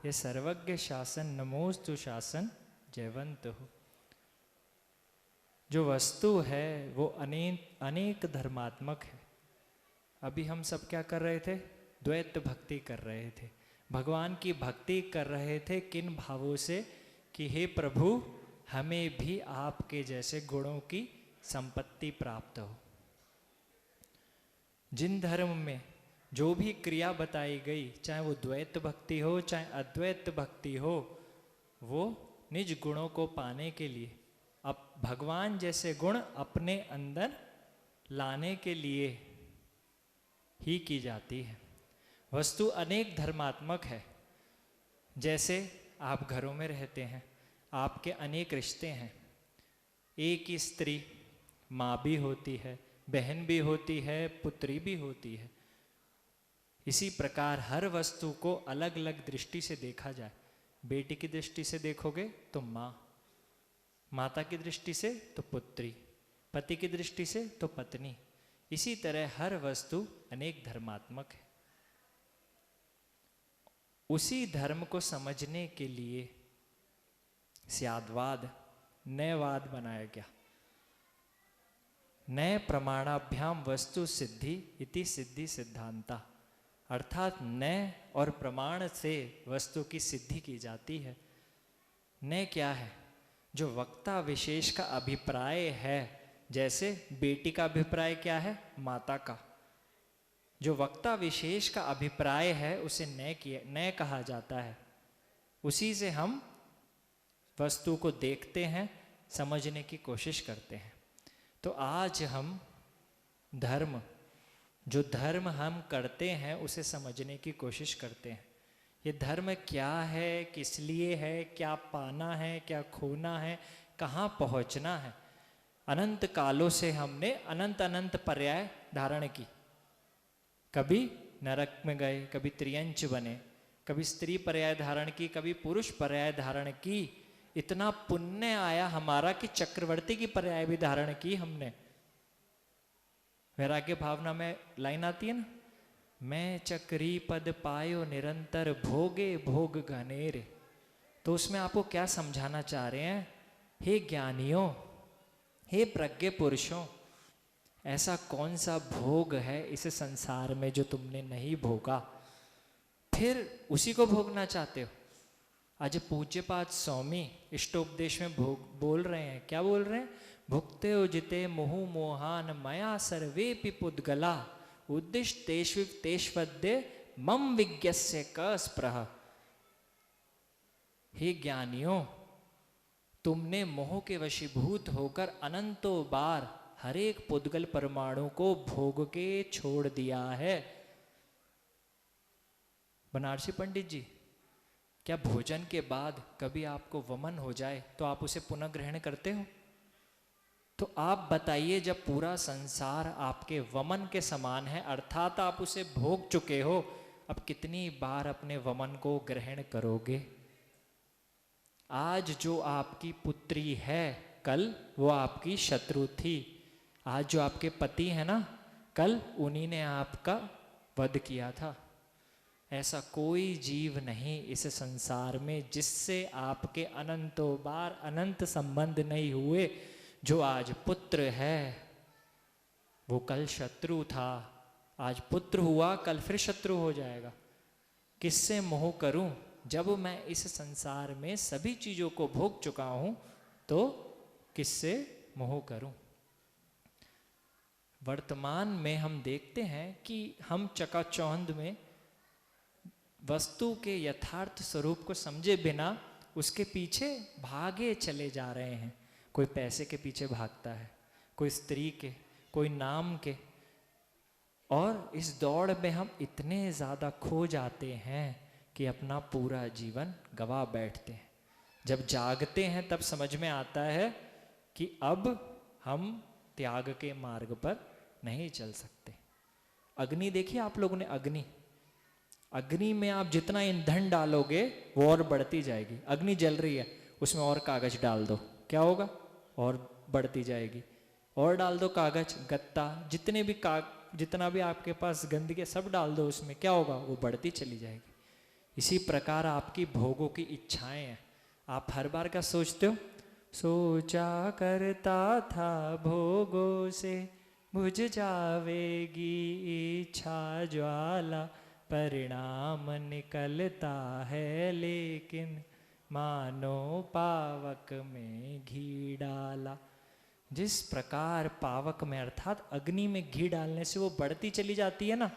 ये सर्वज्ञ शासन नमोस्तु शासन जयवंत हो। जो वस्तु है वो अनेक धर्मात्मक है। अभी हम सब क्या कर रहे थे? द्वैत भक्ति कर रहे थे, भगवान की भक्ति कर रहे थे। किन भावों से? कि हे प्रभु हमें भी आपके जैसे गुणों की संपत्ति प्राप्त हो। जिन धर्म में जो भी क्रिया बताई गई, चाहे वो द्वैत भक्ति हो चाहे अद्वैत भक्ति हो, वो निज गुणों को पाने के लिए, अब भगवान जैसे गुण अपने अंदर लाने के लिए ही की जाती है। वस्तु अनेक धर्मात्मक है। जैसे आप घरों में रहते हैं, आपके अनेक रिश्ते हैं। एक ही स्त्री माँ भी होती है, बहन भी होती है, पुत्री भी होती है। इसी प्रकार हर वस्तु को अलग अलग दृष्टि से देखा जाए। बेटी की दृष्टि से देखोगे तो माँ, माता की दृष्टि से तो पुत्री, पति की दृष्टि से तो पत्नी। इसी तरह हर वस्तु अनेक धर्मात्मक है। उसी धर्म को समझने के लिए स्याद्वाद, नयवाद बनाया गया। नय प्रमाणाभ्याम वस्तु सिद्धि इति सिद्धि सिद्धांता, अर्थात नय और प्रमाण से वस्तु की सिद्धि की जाती है। नय क्या है? जो वक्ता विशेष का अभिप्राय है। जैसे बेटी का अभिप्राय क्या है? माता का। जो वक्ता विशेष का अभिप्राय है उसे नय कहा जाता है। उसी से हम वस्तु को देखते हैं, समझने की कोशिश करते हैं। तो आज हम धर्म, जो धर्म हम करते हैं उसे समझने की कोशिश करते हैं। ये धर्म क्या है, किस लिए है, क्या पाना है, क्या खोना है, कहाँ पहुँचना है। अनंत कालों से हमने अनंत अनंत पर्याय धारण की। कभी नरक में गए, कभी त्रियंच बने, कभी स्त्री पर्याय धारण की, कभी पुरुष पर्याय धारण की। इतना पुण्य आया हमारा कि चक्रवर्ती की पर्याय भी धारण की हमने। वैराग्य भावना में लाइन आती है ना, मैं चक्री पद पायो निरंतर भोगे भोग घनेरे। तो उसमें आपको क्या समझाना चाह रहे हैं? हे ज्ञानियों, हे प्रज्ञ पुरुषों, ऐसा कौन सा भोग है इस संसार में जो तुमने नहीं भोगा, फिर उसी को भोगना चाहते हो। आज पूज्यपाद स्वामी इष्टोपदेश में बोल रहे हैं। क्या बोल रहे हैं? भुक्ते जिते मुहु मोहान मया सर्वे पिपुद्गला उद्दिष्ट तेष्वद्य मम विज्ञस्य क स्पृह। हे ज्ञानियों, तुमने मोह के वशीभूत होकर अनंतों बार हर एक पुद्गल परमाणु को भोग के छोड़ दिया है। बनारसी पंडित जी, क्या भोजन के बाद कभी आपको वमन हो जाए तो आप उसे पुनः ग्रहण करते हो? तो आप बताइए, जब पूरा संसार आपके वमन के समान है, अर्थात आप उसे भोग चुके हो, अब कितनी बार अपने वमन को ग्रहण करोगे? आज जो आपकी पुत्री है, कल वो आपकी शत्रु थी। आज जो आपके पति है ना, कल उन्हीं ने आपका वध किया था। ऐसा कोई जीव नहीं इस संसार में जिससे आपके अनंतों बार अनंत संबंध नहीं हुए। जो आज पुत्र है वो कल शत्रु था, आज पुत्र हुआ, कल फिर शत्रु हो जाएगा। किससे मोह करूं? जब मैं इस संसार में सभी चीजों को भोग चुका हूं तो किससे मोह करूं? वर्तमान में हम देखते हैं कि हम चकाचौंध में वस्तु के यथार्थ स्वरूप को समझे बिना उसके पीछे भागे चले जा रहे हैं। कोई पैसे के पीछे भागता है, कोई स्त्री के, कोई नाम के, और इस दौड़ में हम इतने ज़्यादा खो जाते हैं कि अपना पूरा जीवन गवा बैठते हैं। जब जागते हैं तब समझ में आता है कि अब हम त्याग के मार्ग पर नहीं चल सकते। अग्नि देखिए आप लोगों ने, अग्नि में आप जितना ईंधन डालोगे वो और बढ़ती जाएगी। अग्नि जल रही है, उसमें और कागज डाल दो, क्या होगा? और बढ़ती जाएगी। और डाल दो कागज, गत्ता, जितने भी जितना भी आपके पास गंदगी सब डाल दो उसमें, क्या होगा? वो बढ़ती चली जाएगी। इसी प्रकार आपकी भोगों की इच्छाएं हैं। आप हर बार क्या सोचते हो? सोचा करता था भोगों से बुझ जावेगी इच्छा ज्वाला, परिणाम निकलता है लेकिन मानो पावक में घी डाला। जिस प्रकार पावक में अर्थात अग्नि में घी डालने से वो बढ़ती चली जाती है ना,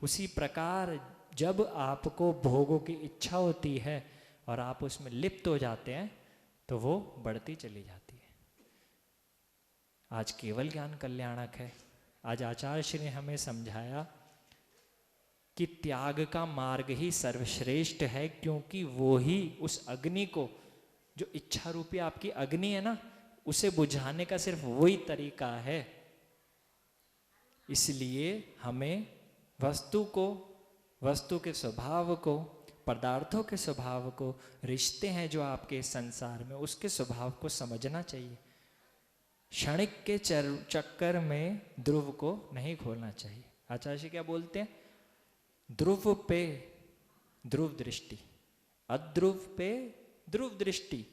उसी प्रकार जब आपको भोगों की इच्छा होती है और आप उसमें लिप्त हो जाते हैं तो वो बढ़ती चली जाती है। आज केवल ज्ञान कल्याणक है। आज आचार्य श्री ने हमें समझाया कि त्याग का मार्ग ही सर्वश्रेष्ठ है, क्योंकि वो ही उस अग्नि को, जो इच्छा रूपी आपकी अग्नि है ना, उसे बुझाने का सिर्फ वही तरीका है। इसलिए हमें वस्तु को, वस्तु के स्वभाव को, पदार्थों के स्वभाव को, रिश्ते हैं जो आपके संसार में, उसके स्वभाव को समझना चाहिए। क्षणिक के चक्कर में ध्रुव को नहीं खोलना चाहिए। आचार्य जी क्या बोलते हैं? ध्रुव पे ध्रुव दृष्टि, अध्रुव पे ध्रुव दृष्टि,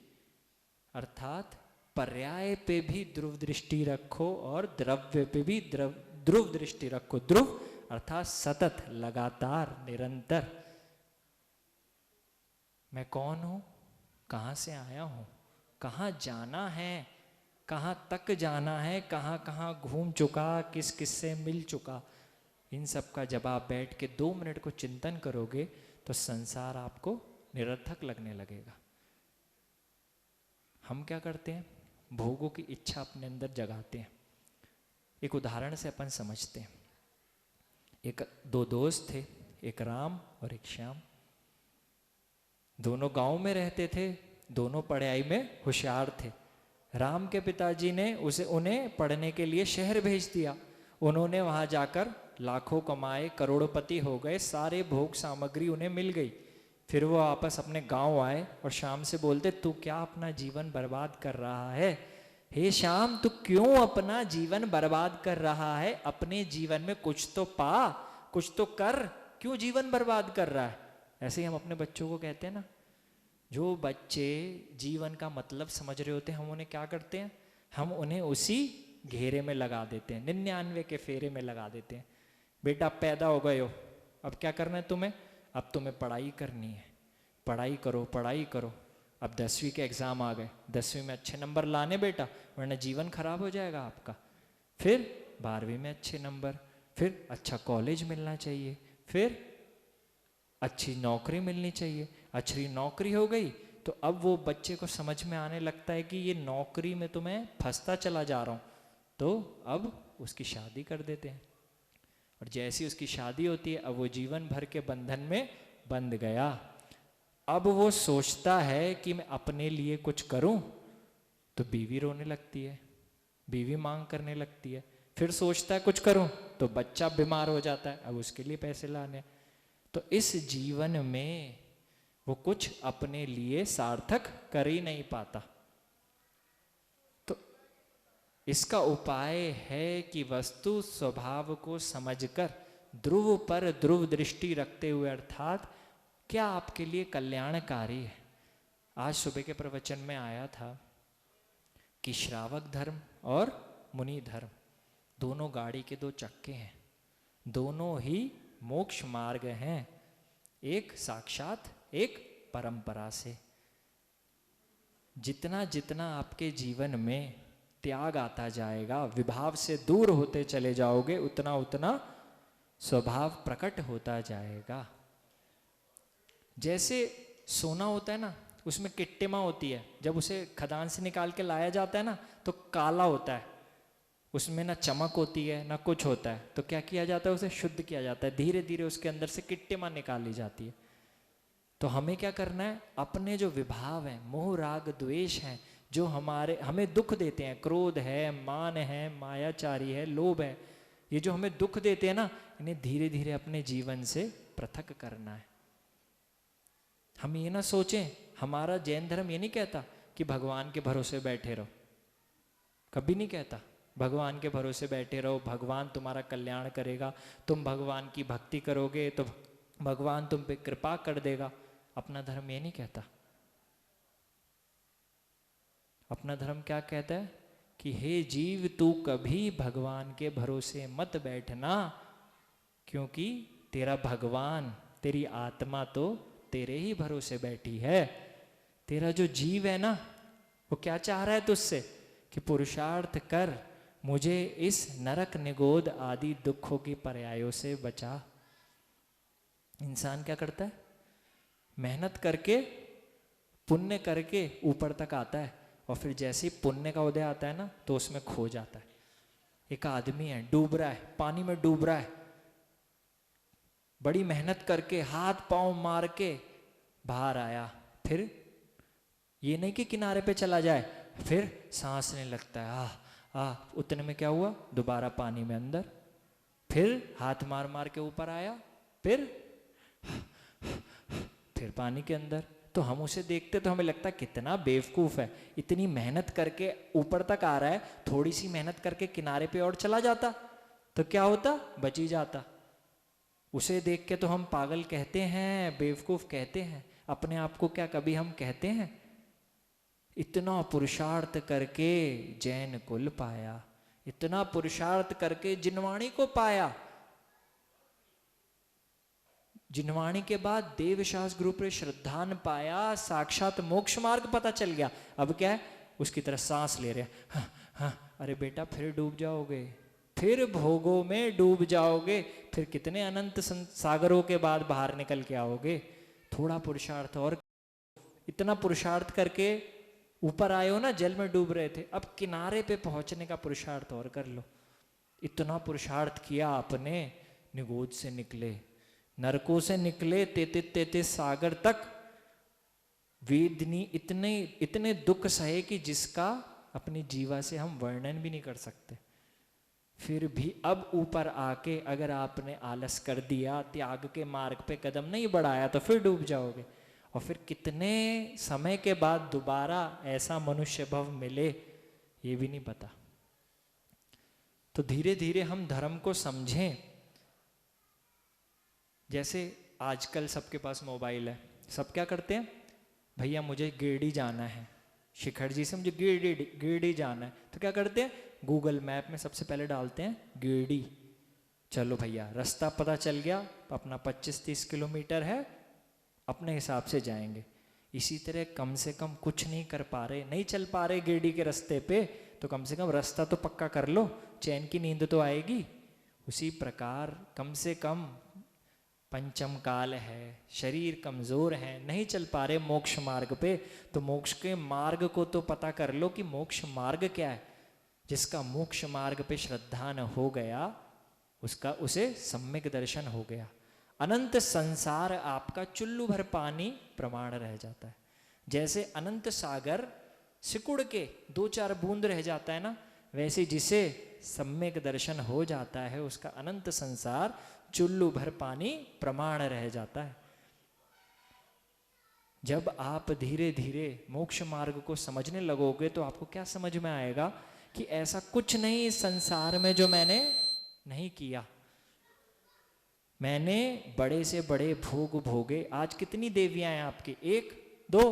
अर्थात पर्याय पे भी ध्रुव दृष्टि रखो और द्रव्य पे भी ध्रुव दृष्टि रखो। ध्रुव अर्थात सतत, लगातार, निरंतर। मैं कौन हूं, कहां से आया हूं, कहां जाना है, कहां तक जाना है, कहां कहां घूम चुका, किस किस से मिल चुका, इन सब का जब आप बैठ के 2 मिनट को चिंतन करोगे तो संसार आपको निरर्थक लगने लगेगा। हम क्या करते हैं? भोगों की इच्छा अपने अंदर जगाते हैं। एक उदाहरण से अपन समझते हैं। एक 2 दोस्त थे, एक राम और एक श्याम। दोनों गांव में रहते थे, दोनों पढ़ाई में होशियार थे। राम के पिताजी ने उन्हें पढ़ने के लिए शहर भेज दिया। उन्होंने वहां जाकर लाखों कमाए, करोड़पति हो गए, सारे भोग सामग्री उन्हें मिल गई। फिर वो वापस अपने गांव आए और श्याम से बोलते, तू क्या अपना जीवन बर्बाद कर रहा है? हे श्याम, तू क्यों अपना जीवन बर्बाद कर रहा है? अपने जीवन में कुछ तो पा, कुछ तो कर, क्यों जीवन बर्बाद कर रहा है? ऐसे ही हम अपने बच्चों को कहते हैं ना। जो बच्चे जीवन का मतलब समझ रहे होते हैं, हम उन्हें क्या करते हैं? हम उन्हें उसी घेरे में लगा देते हैं, 99 के फेरे में लगा देते हैं। बेटा पैदा हो गए हो, अब क्या करना है तुम्हें? अब तुम्हें पढ़ाई करनी है, पढ़ाई करो, पढ़ाई करो। अब 10वीं के एग्ज़ाम आ गए, 10वीं में अच्छे नंबर लाने बेटा, वरना जीवन खराब हो जाएगा आपका। फिर 12वीं में अच्छे नंबर, फिर अच्छा कॉलेज मिलना चाहिए, फिर अच्छी नौकरी मिलनी चाहिए। अच्छी नौकरी हो गई तो अब वो बच्चे को समझ में आने लगता है कि ये नौकरी में तो मैं फंसता चला जा रहा हूँ, तो अब उसकी शादी कर देते हैं। और जैसी उसकी शादी होती है, अब वो जीवन भर के बंधन में बंध गया। अब वो सोचता है कि मैं अपने लिए कुछ करूं, तो बीवी रोने लगती है, बीवी मांग करने लगती है। फिर सोचता है कुछ करूं, तो बच्चा बीमार हो जाता है, अब उसके लिए पैसे लाने। तो इस जीवन में वो कुछ अपने लिए सार्थक कर ही नहीं पाता। तो इसका उपाय है कि वस्तु स्वभाव को समझकर ध्रुव पर ध्रुव दृष्टि रखते हुए, अर्थात क्या आपके लिए कल्याणकारी है। आज सुबह के प्रवचन में आया था कि श्रावक धर्म और मुनि धर्म दोनों गाड़ी के 2 चक्के हैं, दोनों ही मोक्ष मार्ग हैं, एक साक्षात, एक परंपरा से। जितना जितना आपके जीवन में त्याग आता जाएगा, विभाव से दूर होते चले जाओगे, उतना उतना स्वभाव प्रकट होता जाएगा। जैसे सोना होता है ना, उसमें किट्टिमा होती है, जब उसे खदान से निकाल के लाया जाता है ना, तो काला होता है, उसमें ना चमक होती है ना कुछ होता है। तो क्या किया जाता है? उसे शुद्ध किया जाता है, धीरे धीरे उसके अंदर से किट्टिमा निकाली जाती है। तो हमें क्या करना है? अपने जो विभाव हैं, मोह राग द्वेष हैं, जो हमें दुख देते हैं, क्रोध है, मान है, मायाचारी है, लोभ है, ये जो हमें दुख देते हैं ना, इन्हें धीरे धीरे अपने जीवन से पृथक करना है। हम ये ना सोचें, हमारा जैन धर्म ये नहीं कहता कि भगवान के भरोसे बैठे रहो, कभी नहीं कहता। भगवान के भरोसे बैठे रहो, भगवान तुम्हारा कल्याण करेगा, तुम भगवान की भक्ति करोगे तो भगवान तुम पे कृपा कर देगा। अपना धर्म ये नहीं कहता। अपना धर्म क्या कहता है कि हे जीव तू कभी भगवान के भरोसे मत बैठना, क्योंकि तेरा भगवान, तेरी आत्मा तो तेरे ही भरोसे बैठी है। तेरा जो जीव है ना, वो क्या चाह रहा है तुझसे कि पुरुषार्थ कर, मुझे इस नरक निगोद आदि दुखों की पर्यायों से बचा। इंसान क्या करता है? मेहनत करके, पुण्य करके ऊपर तक आता है, और फिर जैसे ही पुण्य का उदय आता है ना, तो उसमें खो जाता है। एक आदमी है, डूब रहा है, पानी में डूब रहा है, बड़ी मेहनत करके हाथ पांव मार के बाहर आया, फिर ये नहीं कि किनारे पे चला जाए, फिर सांस लेने लगता है, उतने में क्या हुआ, दोबारा पानी में अंदर, फिर हाथ मार मार के ऊपर आया, फिर पानी के अंदर। तो हम उसे देखते तो हमें लगता है कितना बेवकूफ है, इतनी मेहनत करके ऊपर तक आ रहा है, थोड़ी सी मेहनत करके किनारे पे और चला जाता तो क्या होता, बच ही जाता। उसे देख के तो हम पागल कहते हैं, बेवकूफ कहते हैं। अपने आप को क्या कभी हम कहते हैं? इतना पुरुषार्थ करके जैन कुल पाया, इतना पुरुषार्थ करके जिनवाणी को पाया, जिनवाणी के बाद देवशास गुरु पर श्रद्धान पाया, साक्षात मोक्ष मार्ग पता चल गया। अब क्या है, उसकी तरह सांस ले रहे हैं। हाँ, अरे बेटा फिर डूब जाओगे, फिर भोगों में डूब जाओगे, फिर कितने अनंत सागरों के बाद बाहर निकल के आओगे। थोड़ा पुरुषार्थ और, इतना पुरुषार्थ करके ऊपर आए हो ना, जल में डूब रहे थे, अब किनारे पे पहुंचने का पुरुषार्थ और कर लो। इतना पुरुषार्थ किया आपने, निगोद से निकले, नरकों से निकले, 33 सागर तक वेदनी इतने इतने दुख सहे कि जिसका अपनी जीवा से हम वर्णन भी नहीं कर सकते। फिर भी अब ऊपर आके अगर आपने आलस कर दिया, त्याग के मार्ग पे कदम नहीं बढ़ाया, तो फिर डूब जाओगे। और फिर कितने समय के बाद दोबारा ऐसा मनुष्य भव मिले, ये भी नहीं पता। तो धीरे धीरे हम धर्म को समझें। जैसे आजकल सबके पास मोबाइल है, सब क्या करते हैं, भैया मुझे गिरडी जाना है, शिखर जी से मुझे गिरडी जाना है, तो क्या करते हैं, गूगल मैप में सबसे पहले डालते हैं गिरडी। चलो भैया, रास्ता पता चल गया, अपना 25-30 किलोमीटर है, अपने हिसाब से जाएंगे। इसी तरह कम से कम कुछ नहीं कर पा रहे, नहीं चल पा रहे गिरडी के रास्ते पे, तो कम से कम रास्ता तो पक्का कर लो, चैन की नींद तो आएगी। उसी प्रकार कम से कम पंचम काल है, शरीर कमजोर है, नहीं चल पा रहे मोक्ष मार्ग पे, तो मोक्ष के मार्ग को तो पता कर लो कि मोक्ष मार्ग क्या है। जिसका मोक्ष मार्ग पे श्रद्धा न हो गया, उसका उसे सम्यक दर्शन हो गया। अनंत संसार आपका चुल्लू भर पानी प्रमाण रह जाता है। जैसे अनंत सागर सिकुड़ के 2-4 बूंद रह जाता है ना, वैसे जिसे सम्यक दर्शन हो जाता है, उसका अनंत संसार चुल्लू भर पानी प्रमाण रह जाता है। जब आप धीरे धीरे मोक्ष मार्ग को समझने लगोगे, तो आपको क्या समझ में आएगा कि ऐसा कुछ नहीं इस संसार में जो मैंने नहीं किया। मैंने बड़े से बड़े भोग भोगे। आज कितनी देवियां हैं आपकी, 1-2,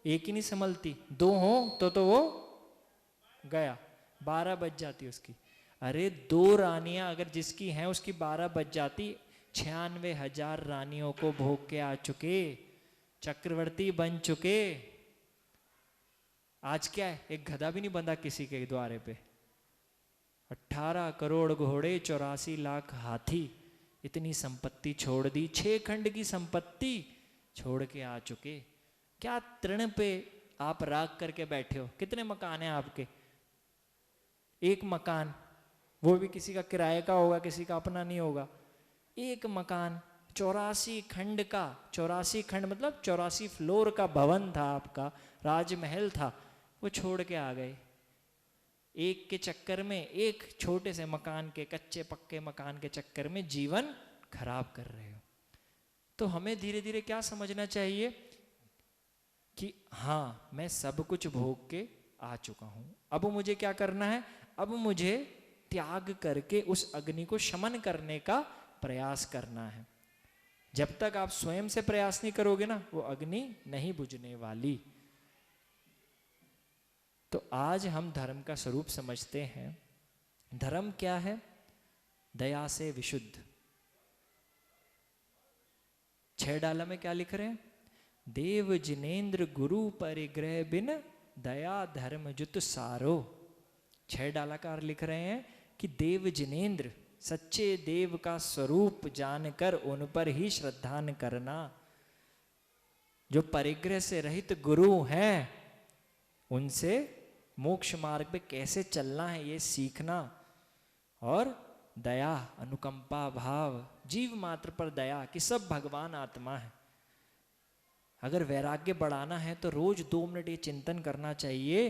एक ही नहीं संभलती, 2 हो तो वो गया, 12 बज जाती उसकी। अरे 2 रानियां अगर जिसकी हैं, उसकी 12 बज जाती। 96,000 रानियों को भोग के आ चुके, चक्रवर्ती बन चुके। आज क्या है, एक गधा भी नहीं बंधा किसी के द्वारे पे। 18 करोड़ घोड़े, 84 लाख हाथी, इतनी संपत्ति छोड़ दी, 6 खंड की संपत्ति छोड़ के आ चुके। क्या तृण पे आप राग करके बैठे हो? कितने मकान हैं आपके? एक मकान, वो भी किसी का किराए का होगा, किसी का अपना नहीं होगा। एक मकान 84 खंड का, 84 खंड मतलब 84 फ्लोर का भवन था आपका, राजमहल था, वो छोड़ के आ गए। एक के चक्कर में, एक छोटे से मकान के, कच्चे पक्के मकान के चक्कर में जीवन खराब कर रहे हो। तो हमें धीरे धीरे क्या समझना चाहिए कि हाँ, मैं सब कुछ भोग के आ चुका हूं, अब मुझे क्या करना है, अब मुझे त्याग करके उस अग्नि को शमन करने का प्रयास करना है। जब तक आप स्वयं से प्रयास नहीं करोगे ना, वो अग्नि नहीं बुझने वाली। तो आज हम धर्म का स्वरूप समझते हैं। धर्म क्या है? दया से विशुद्ध। 6 डाला में क्या लिख रहे हैं? देव जिनेन्द्र गुरु परिग्रह बिन दया धर्म जुत सारो। 6 डालाकार लिख रहे हैं कि देव जिनेन्द्र, सच्चे देव का स्वरूप जानकर उन पर ही श्रद्धान करना। जो परिग्रह से रहित गुरु हैं, उनसे मोक्ष मार्ग पे कैसे चलना है ये सीखना। और दया, अनुकंपा भाव, जीव मात्र पर दया कि सब भगवान आत्मा है। अगर वैराग्य बढ़ाना है तो रोज 2 मिनट ये चिंतन करना चाहिए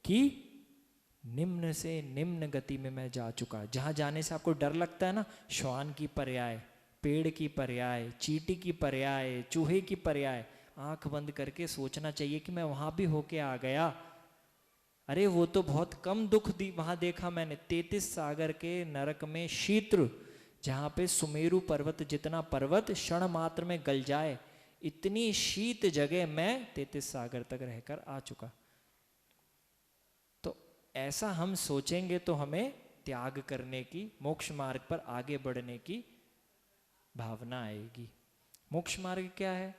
कि निम्न से निम्न गति में मैं जा चुका। जहां जाने से आपको डर लगता है ना, श्वान की पर्याय, पेड़ की पर्याय, चींटी की पर्याय, चूहे की पर्याय, आंख बंद करके सोचना चाहिए कि मैं वहां भी होके आ गया। अरे वो तो बहुत कम दुख वहां देखा मैंने। 33 सागर के नरक में शीत्र, जहां पे सुमेरु पर्वत जितना पर्वत क्षण मात्र में गल जाए, इतनी शीत जगह मैं 33 सागर तक रहकर आ चुका। तो ऐसा हम सोचेंगे तो हमें त्याग करने की, मोक्ष मार्ग पर आगे बढ़ने की भावना आएगी। मोक्ष मार्ग क्या है?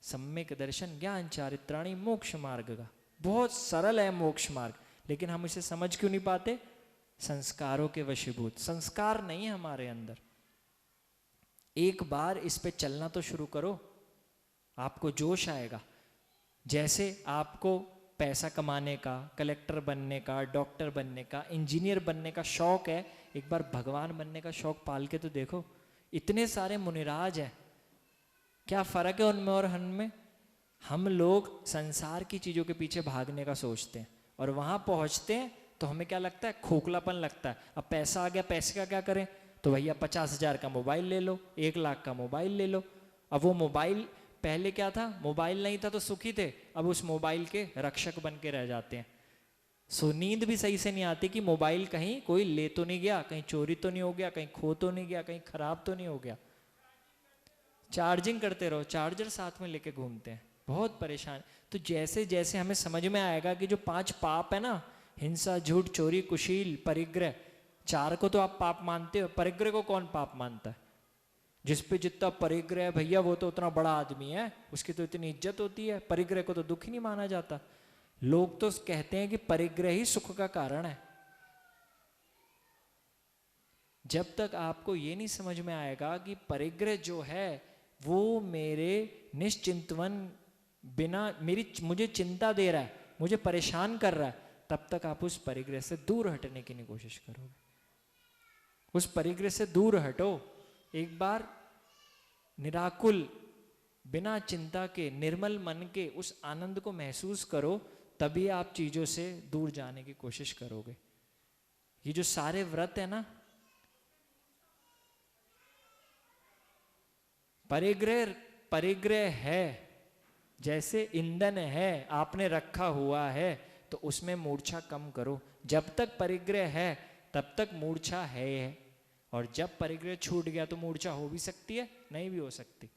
सम्यक दर्शन ज्ञान चारित्राणी मोक्ष मार्ग का। बहुत सरल है मोक्ष मार्ग, लेकिन हम इसे समझ क्यों नहीं पाते? संस्कारों के वशीभूत। संस्कार नहीं है हमारे अंदर। एक बार इस पे चलना तो शुरू करो, आपको जोश आएगा। जैसे आपको पैसा कमाने का, कलेक्टर बनने का, डॉक्टर बनने का, इंजीनियर बनने का शौक है, एक बार भगवान बनने का शौक पाल के तो देखो। इतने सारे मुनिराज हैं, क्या फर्क है उनमें और हमें? हम लोग संसार की चीजों के पीछे भागने का सोचते हैं, और वहां पहुंचते हैं तो हमें क्या लगता है? खोखलापन लगता है। अब पैसा आ गया, पैसे का क्या करें? तो भैया 50,000 का मोबाइल ले लो, 1 लाख का मोबाइल ले लो। अब वो मोबाइल, पहले क्या था? मोबाइल नहीं था तो सुखी थे, अब उस मोबाइल के रक्षक बन के रह जाते हैं। सो नींद भी सही से नहीं आती कि मोबाइल कहीं कोई ले तो नहीं गया, कहीं चोरी तो नहीं हो गया, कहीं खो तो नहीं गया, कहीं खराब तो नहीं हो गया। चार्जिंग करते रहो, चार्जर साथ में लेके घूमते हैं, बहुत परेशान। तो जैसे जैसे हमें समझ में आएगा कि जो 5 पाप है ना, हिंसा, झूठ, चोरी, कुशील, परिग्रह, 4 को तो आप पाप मानते हो, परिग्रह को कौन पाप मानता है? जिस पे जितना परिग्रह है भैया वो तो उतना बड़ा आदमी है, उसकी तो इतनी इज्जत होती है। परिग्रह को तो दुख ही नहीं माना जाता। लोग तो कहते हैं कि परिग्रह ही सुख का कारण है। जब तक आपको ये नहीं समझ में आएगा कि परिग्रह जो है वो मेरे निश्चिंतवन बिना मुझे चिंता दे रहा है, मुझे परेशान कर रहा है, तब तक आप उस परिग्रह से दूर हटने की नहीं कोशिश करोगे। उस परिग्रह से दूर हटो। एक बार निराकुल, बिना चिंता के, निर्मल मन के उस आनंद को महसूस करो, तभी आप चीजों से दूर जाने की कोशिश करोगे। ये जो सारे व्रत है ना, परिग्रह है, जैसे ईंधन है, आपने रखा हुआ है, तो उसमें मूर्छा कम करो। जब तक परिग्रह है तब तक मूर्छा है, और जब परिग्रह छूट गया तो मूर्छा हो भी सकती है, नहीं भी हो सकती।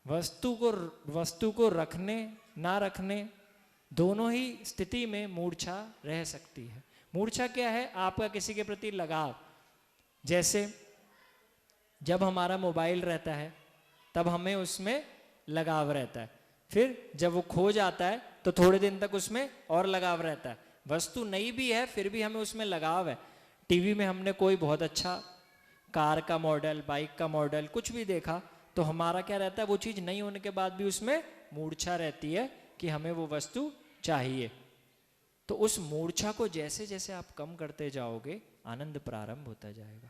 वस्तु को रखने ना रखने दोनों ही स्थिति में मूर्छा रह सकती है। मूर्छा क्या है? आपका किसी के प्रति लगाव। जैसे जब हमारा मोबाइल रहता है तब हमें उसमें लगाव रहता है, फिर जब वो खो जाता है तो थोड़े दिन तक उसमें और लगाव रहता है। वस्तु नई भी है फिर भी हमें उसमें लगाव है। टीवी में हमने कोई बहुत अच्छा कार का मॉडल, बाइक का मॉडल कुछ भी देखा, तो हमारा क्या रहता है? वो चीज़ नहीं होने के बाद भी उसमें मूर्छा रहती है कि हमें वो वस्तु चाहिए। तो उस मूर्छा को जैसे जैसे आप कम करते जाओगे, आनंद प्रारंभ होता जाएगा।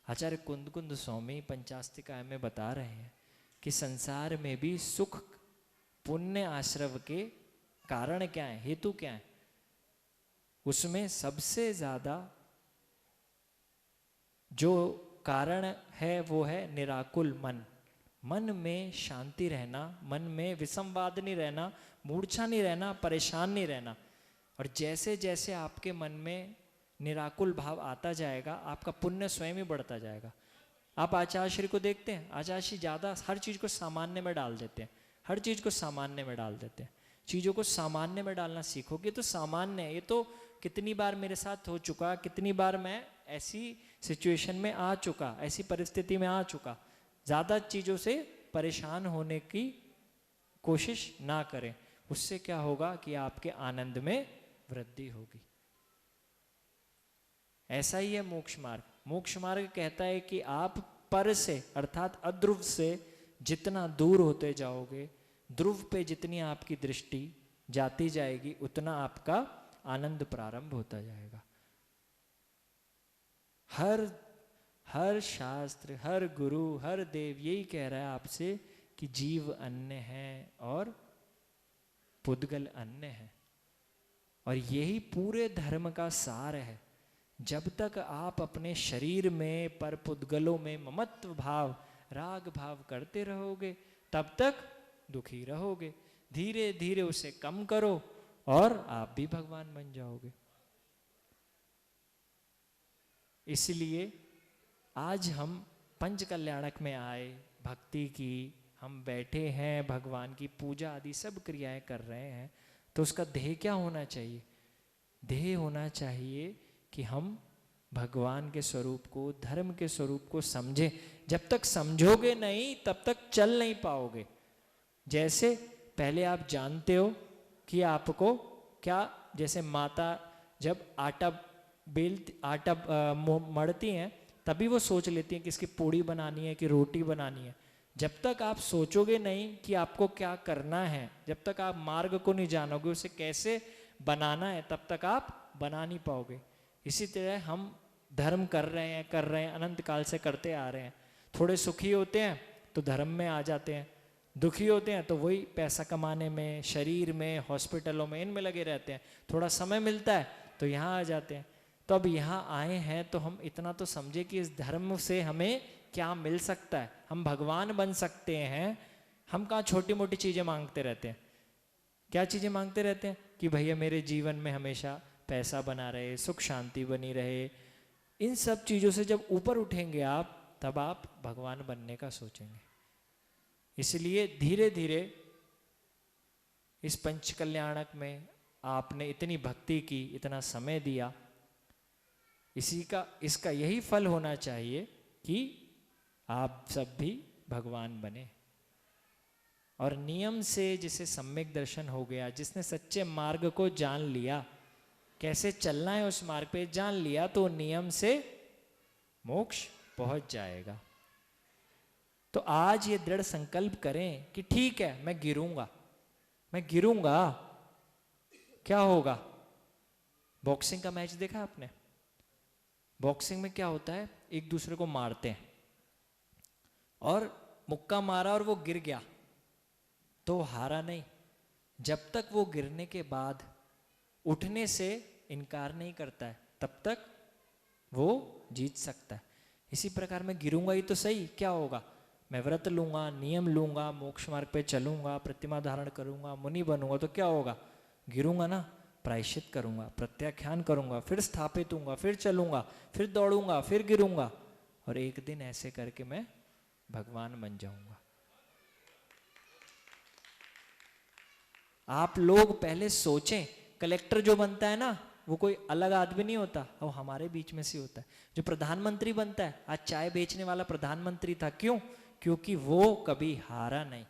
आचार्य कुंद स्वामी पंचास्तिकाय में बता रहे हैं कि संसार में भी सुख पुण्य आश्रव के कारण क्या है, हेतु क्या है? उसमें सबसे ज्यादा जो कारण है वो है निराकुल मन। मन में शांति रहना, मन में विसंवाद नहीं रहना, मूर्छा नहीं रहना, परेशान नहीं रहना। और जैसे जैसे आपके मन में निराकुल भाव आता जाएगा, आपका पुण्य स्वयं ही बढ़ता जाएगा। आप आचार्य श्री को देखते हैं, आचार्य श्री ज़्यादा हर चीज़ को सामान्य में डाल देते हैं, हर चीज़ को सामान्य में डाल देते हैं। चीज़ों को सामान्य में डालना सीखोगे तो सामान्य है। ये तो कितनी बार मेरे साथ हो चुका, कितनी बार मैं ऐसी सिचुएशन में आ चुका, ऐसी परिस्थिति में आ चुका। ज़्यादा चीज़ों से परेशान होने की कोशिश ना करें, उससे क्या होगा कि आपके आनंद में वृद्धि होगी। ऐसा ही है मोक्ष मार्ग। मोक्ष मार्ग कहता है कि आप पर से अर्थात अध्रुव से जितना दूर होते जाओगे, ध्रुव पे जितनी आपकी दृष्टि जाती जाएगी, उतना आपका आनंद प्रारंभ होता जाएगा। हर शास्त्र, हर गुरु, हर देव यही कह रहा है आपसे कि जीव अन्य है और पुद्गल अन्य है। और यही पूरे धर्म का सार है। जब तक आप अपने शरीर में पर पुद्गलों में ममत्व भाव, राग भाव करते रहोगे, तब तक दुखी रहोगे। धीरे धीरे उसे कम करो और आप भी भगवान बन जाओगे। इसलिए आज हम पंच कल्याणक में आए, भक्ति की, हम बैठे हैं, भगवान की पूजा आदि सब क्रियाएं कर रहे हैं, तो उसका ध्येय क्या होना चाहिए? ध्येय होना चाहिए कि हम भगवान के स्वरूप को, धर्म के स्वरूप को समझें। जब तक समझोगे नहीं तब तक चल नहीं पाओगे। जैसे पहले आप जानते हो कि आपको क्या, जैसे माता जब आटा मढ़ती हैं तभी वो सोच लेती हैं कि इसकी पूड़ी बनानी है कि रोटी बनानी है। जब तक आप सोचोगे नहीं कि आपको क्या करना है, जब तक आप मार्ग को नहीं जानोगे उसे कैसे बनाना है, तब तक आप बना नहीं पाओगे। इसी तरह हम धर्म कर रहे हैं अनंत काल से करते आ रहे हैं। थोड़े सुखी होते हैं तो धर्म में आ जाते हैं, दुखी होते हैं तो वही पैसा कमाने में, शरीर में, हॉस्पिटलों में, इनमें लगे रहते हैं। थोड़ा समय मिलता है तो यहाँ आ जाते हैं। तो अब यहाँ आए हैं तो हम इतना तो समझे कि इस धर्म से हमें क्या मिल सकता है, हम भगवान बन सकते हैं। हम कहाँ छोटी मोटी चीज़ें मांगते रहते हैं। क्या चीज़ें मांगते रहते हैं कि भैया मेरे जीवन में हमेशा पैसा बना रहे, सुख शांति बनी रहे। इन सब चीज़ों से जब ऊपर उठेंगे आप, तब आप भगवान बनने का सोचेंगे। इसलिए धीरे धीरे इस पंच कल्याणक में आपने इतनी भक्ति की, इतना समय दिया, इसका यही फल होना चाहिए कि आप सब भी भगवान बने। और नियम से जिसे सम्यक दर्शन हो गया, जिसने सच्चे मार्ग को जान लिया, कैसे चलना है उस मार्ग पे जान लिया, तो नियम से मोक्ष पहुंच जाएगा। तो आज ये दृढ़ संकल्प करें कि ठीक है, मैं गिरूंगा, क्या होगा? बॉक्सिंग का मैच देखा आपने? बॉक्सिंग में क्या होता है, एक दूसरे को मारते हैं और मुक्का मारा और वो गिर गया तो हारा नहीं। जब तक वो गिरने के बाद उठने से इनकार नहीं करता है, तब तक वो जीत सकता है। इसी प्रकार मैं गिरूंगा ही तो सही, क्या होगा? मैं व्रत लूंगा, नियम लूंगा, मोक्ष मार्ग पे चलूंगा, प्रतिमा धारण करूंगा, मुनि बनूंगा, तो क्या होगा? गिरूंगा ना, प्रायश्चित करूंगा, प्रत्याख्यान करूंगा, फिर स्थापित हूंगा, फिर चलूंगा, फिर दौड़ूंगा, फिर गिरूंगा, और एक दिन ऐसे करके मैं भगवान बन जाऊंगा। आप लोग पहले सोचें, कलेक्टर जो बनता है ना, वो कोई अलग आदमी नहीं होता, वो हमारे बीच में से होता है। जो प्रधानमंत्री बनता है, आज चाय बेचने वाला प्रधानमंत्री था, क्यों? क्योंकि वो कभी हारा नहीं।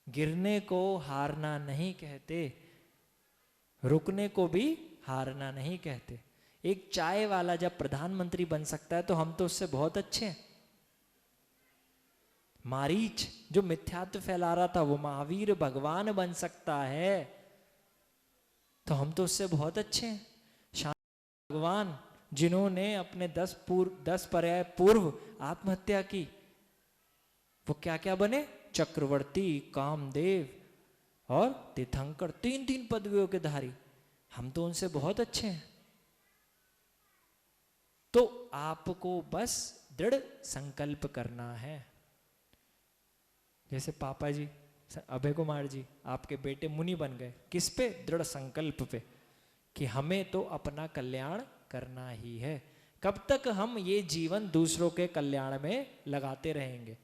गिरने को हारना नहीं कहते, रुकने को भी हारना नहीं कहते। एक चाय वाला जब प्रधानमंत्री बन सकता है तो हम तो उससे बहुत अच्छे हैं। मारीच जो मिथ्यात्व फैला रहा था, वो महावीर भगवान बन सकता है, तो हम तो उससे बहुत अच्छे हैं। शांति भगवान जिन्होंने अपने 10 पर्याय पूर्व आत्महत्या की, वो क्या क्या बने? चक्रवर्ती, कामदेव और तीर्थंकर, 3 पदवियों के धारी। हम तो उनसे बहुत अच्छे हैं। तो आपको बस दृढ़ संकल्प करना है। जैसे पापा जी अभय कुमार जी, आपके बेटे मुनि बन गए, किस पे? दृढ़ संकल्प पे, कि हमें तो अपना कल्याण करना ही है। कब तक हम ये जीवन दूसरों के कल्याण में लगाते रहेंगे?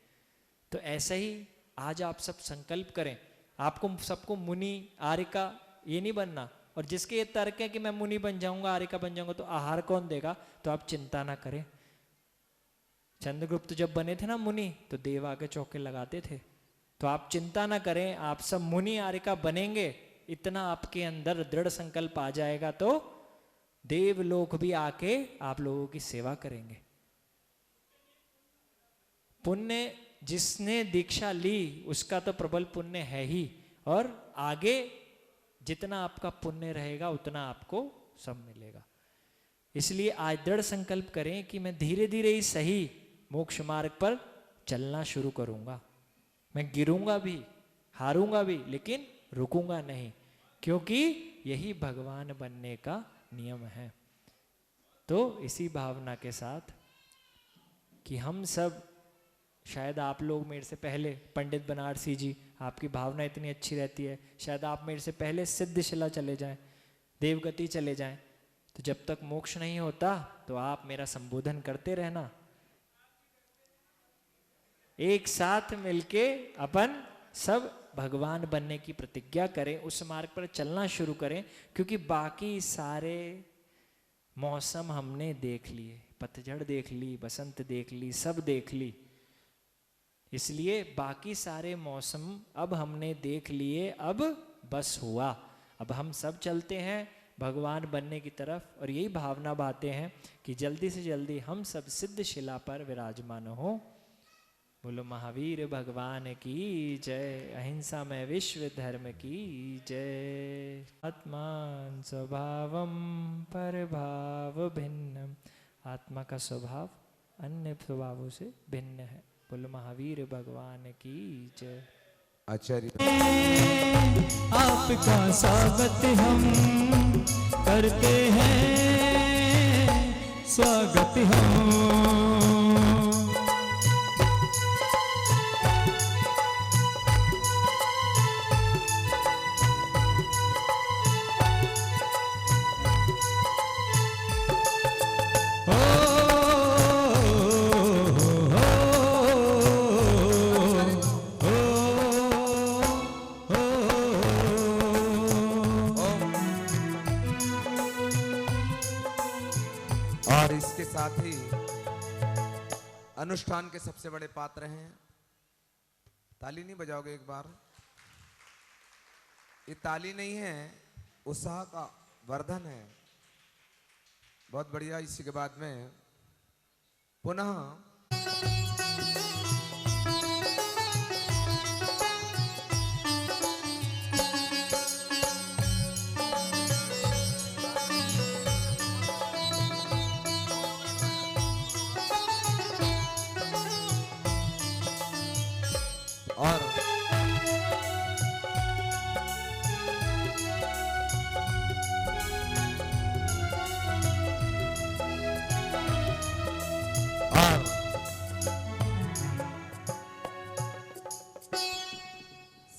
तो ऐसा ही आज आप सब संकल्प करें, आपको सबको मुनि आर्य ये नहीं बनना। और जिसके ये तर्क है कि मैं मुनि बन जाऊंगा, आर्य बन जाऊंगा, तो आहार कौन देगा? तो आप चिंता ना करें। चंद्रगुप्त जब बने थे ना मुनि, तो देव आके चौके लगाते थे। तो आप चिंता ना करें, आप सब मुनि आर्य बनेंगे। इतना आपके अंदर दृढ़ संकल्प आ जाएगा तो देवलोक भी आके आप लोगों की सेवा करेंगे। पुण्य जिसने दीक्षा ली उसका तो प्रबल पुण्य है ही, और आगे जितना आपका पुण्य रहेगा उतना आपको सब मिलेगा। इसलिए आज दृढ़ संकल्प करें कि मैं धीरे धीरे ही सही मोक्ष मार्ग पर चलना शुरू करूंगा। मैं गिरूंगा भी, हारूंगा भी, लेकिन रुकूंगा नहीं, क्योंकि यही भगवान बनने का नियम है। तो इसी भावना के साथ कि हम सब, शायद आप लोग मेरे से पहले, पंडित बनारसी जी, आपकी भावना इतनी अच्छी रहती है, शायद आप मेरे से पहले सिद्धशिला चले जाएं, देवगति चले जाएं। तो जब तक मोक्ष नहीं होता तो आप मेरा संबोधन करते रहना। एक साथ मिलके अपन सब भगवान बनने की प्रतिज्ञा करें, उस मार्ग पर चलना शुरू करें। क्योंकि बाकी सारे मौसम हमने देख लिए, पतझड़ देख ली, बसंत देख ली, सब देख ली। इसलिए बाकी सारे मौसम अब हमने देख लिए, अब बस हुआ। अब हम सब चलते हैं भगवान बनने की तरफ, और यही भावना बातें हैं कि जल्दी से जल्दी हम सब सिद्ध शिला पर विराजमान हो। बोलो महावीर भगवान की जय। अहिंसा में विश्व धर्म की जय। आत्मान स्वभावम परभाव भिन्नम। आत्मा का स्वभाव अन्य स्वभावों से भिन्न है। बोलो महावीर भगवान की जय। आचार्य आपका स्वागत हम करते हैं, स्वागत हम। और इसके साथ ही अनुष्ठान के सबसे बड़े पात्र हैं। ताली नहीं बजाओगे एक बार? ये ताली नहीं है, उत्साह का वर्धन है। बहुत बढ़िया। इसी के बाद में पुनः और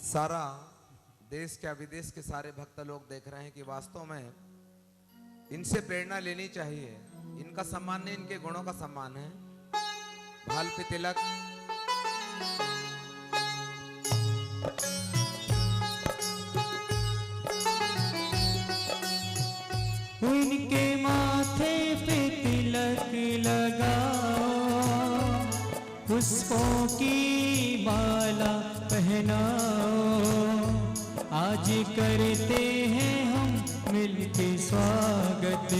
सारा देश क्या विदेश के सारे भक्त लोग देख रहे हैं कि वास्तव में इनसे प्रेरणा लेनी चाहिए। इनका सम्मान नहीं, इनके गुणों का सम्मान है। भाल पे तिलक, उनके माथे पे तिलक लगाओ, पुष्पों की माला पहनाओ। आज करते हैं हम मिलके स्वागत,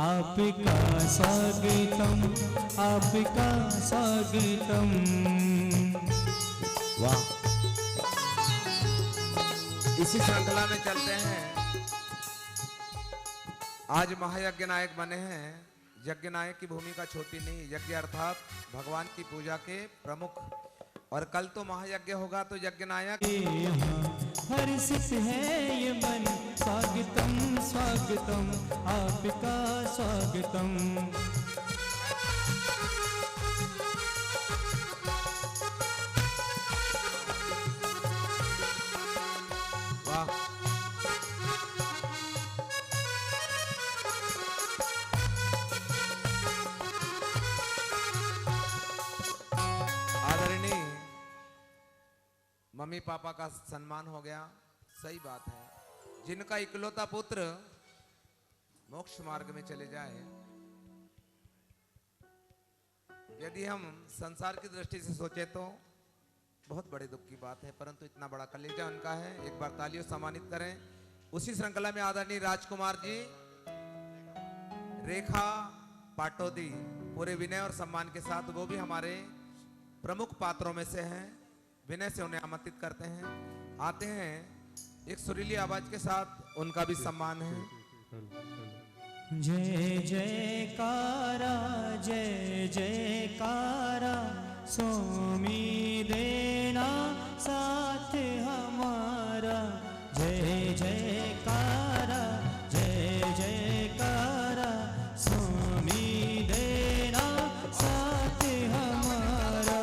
आपका स्वागतम, आपका स्वागतम। वाह। इसी श्रृंखला में चलते हैं। आज महायज्ञ नायक बने हैं। यज्ञ नायक की भूमिका छोटी नहीं। यज्ञ अर्थात भगवान की पूजा के प्रमुख। और कल तो महायज्ञ होगा, तो यज्ञ नायक हर्षित है ये मन, स्वागतम स्वागतम, आपका स्वागतम। वाह। पापा का सम्मान हो गया, सही बात है। जिनका इकलौता पुत्र मोक्ष मार्ग में चले जाए, यदि हम संसार की दृष्टि से सोचे तो बहुत बड़े दुख की बात है, परंतु इतना बड़ा कलेजा उनका है। एक बार तालियों सम्मानित करें। उसी श्रृंखला में आदरणीय राजकुमार जी रेखा पाटोदी पूरे विनय और सम्मान के साथ, वो भी हमारे प्रमुख पात्रों में से हैं, विनय से उन्हें आमंत्रित करते हैं। आते हैं, एक सुरीली आवाज के साथ उनका भी सम्मान है। जय जयकारा जय जयकारा, स्वामी देना साथ हमारा। जय जयकारा जय जयकारा, स्वामी देना साथ हमारा।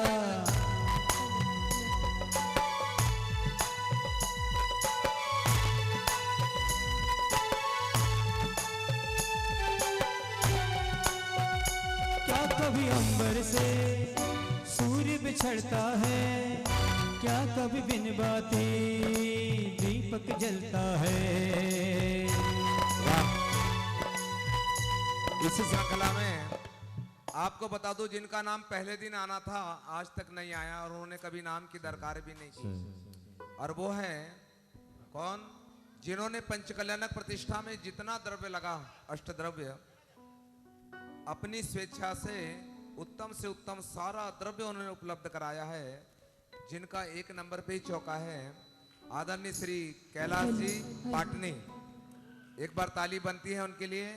क्या कभी अंबर से सूर्य बिछड़ता है, क्या कभी बिन बाती दीपक जलता है। इसी श्रृंखला में आपको बता दूं, जिनका नाम पहले दिन आना था आज तक नहीं आया और उन्होंने कभी नाम की दरकार भी नहीं की, और वो है कौन? जिन्होंने पंचकल्याणक प्रतिष्ठा में जितना द्रव्य लगा, अष्टद्रव्य, अपनी स्वेच्छा से उत्तम सारा द्रव्य उन्होंने उपलब्ध कराया है। जिनका एक नंबर पे ही चौका है आदरणीय श्री कैलाश जी पाटनी। एक बार ताली बनती है उनके लिए।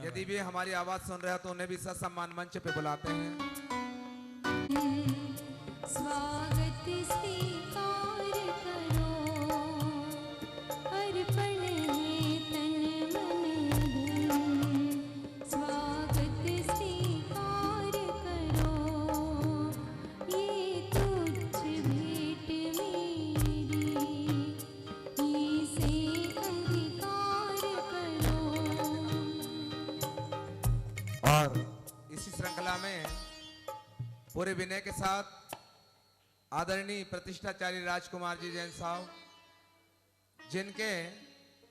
यदि भी हमारी आवाज सुन रहे हो तो उन्हें भी ससम्मान मंच पे बुलाते हैं। स्वागत स्वीकार करो, अर्पण है तन मन। स्वागत स्वीकार करो, ये तुच्छ भेंट मेरी, इसे अंगीकार करो। और इसी श्रृंखला में पूरे विनय के साथ आदरणीय प्रतिष्ठाचार्य राजकुमार जी जैन साहब, जिनके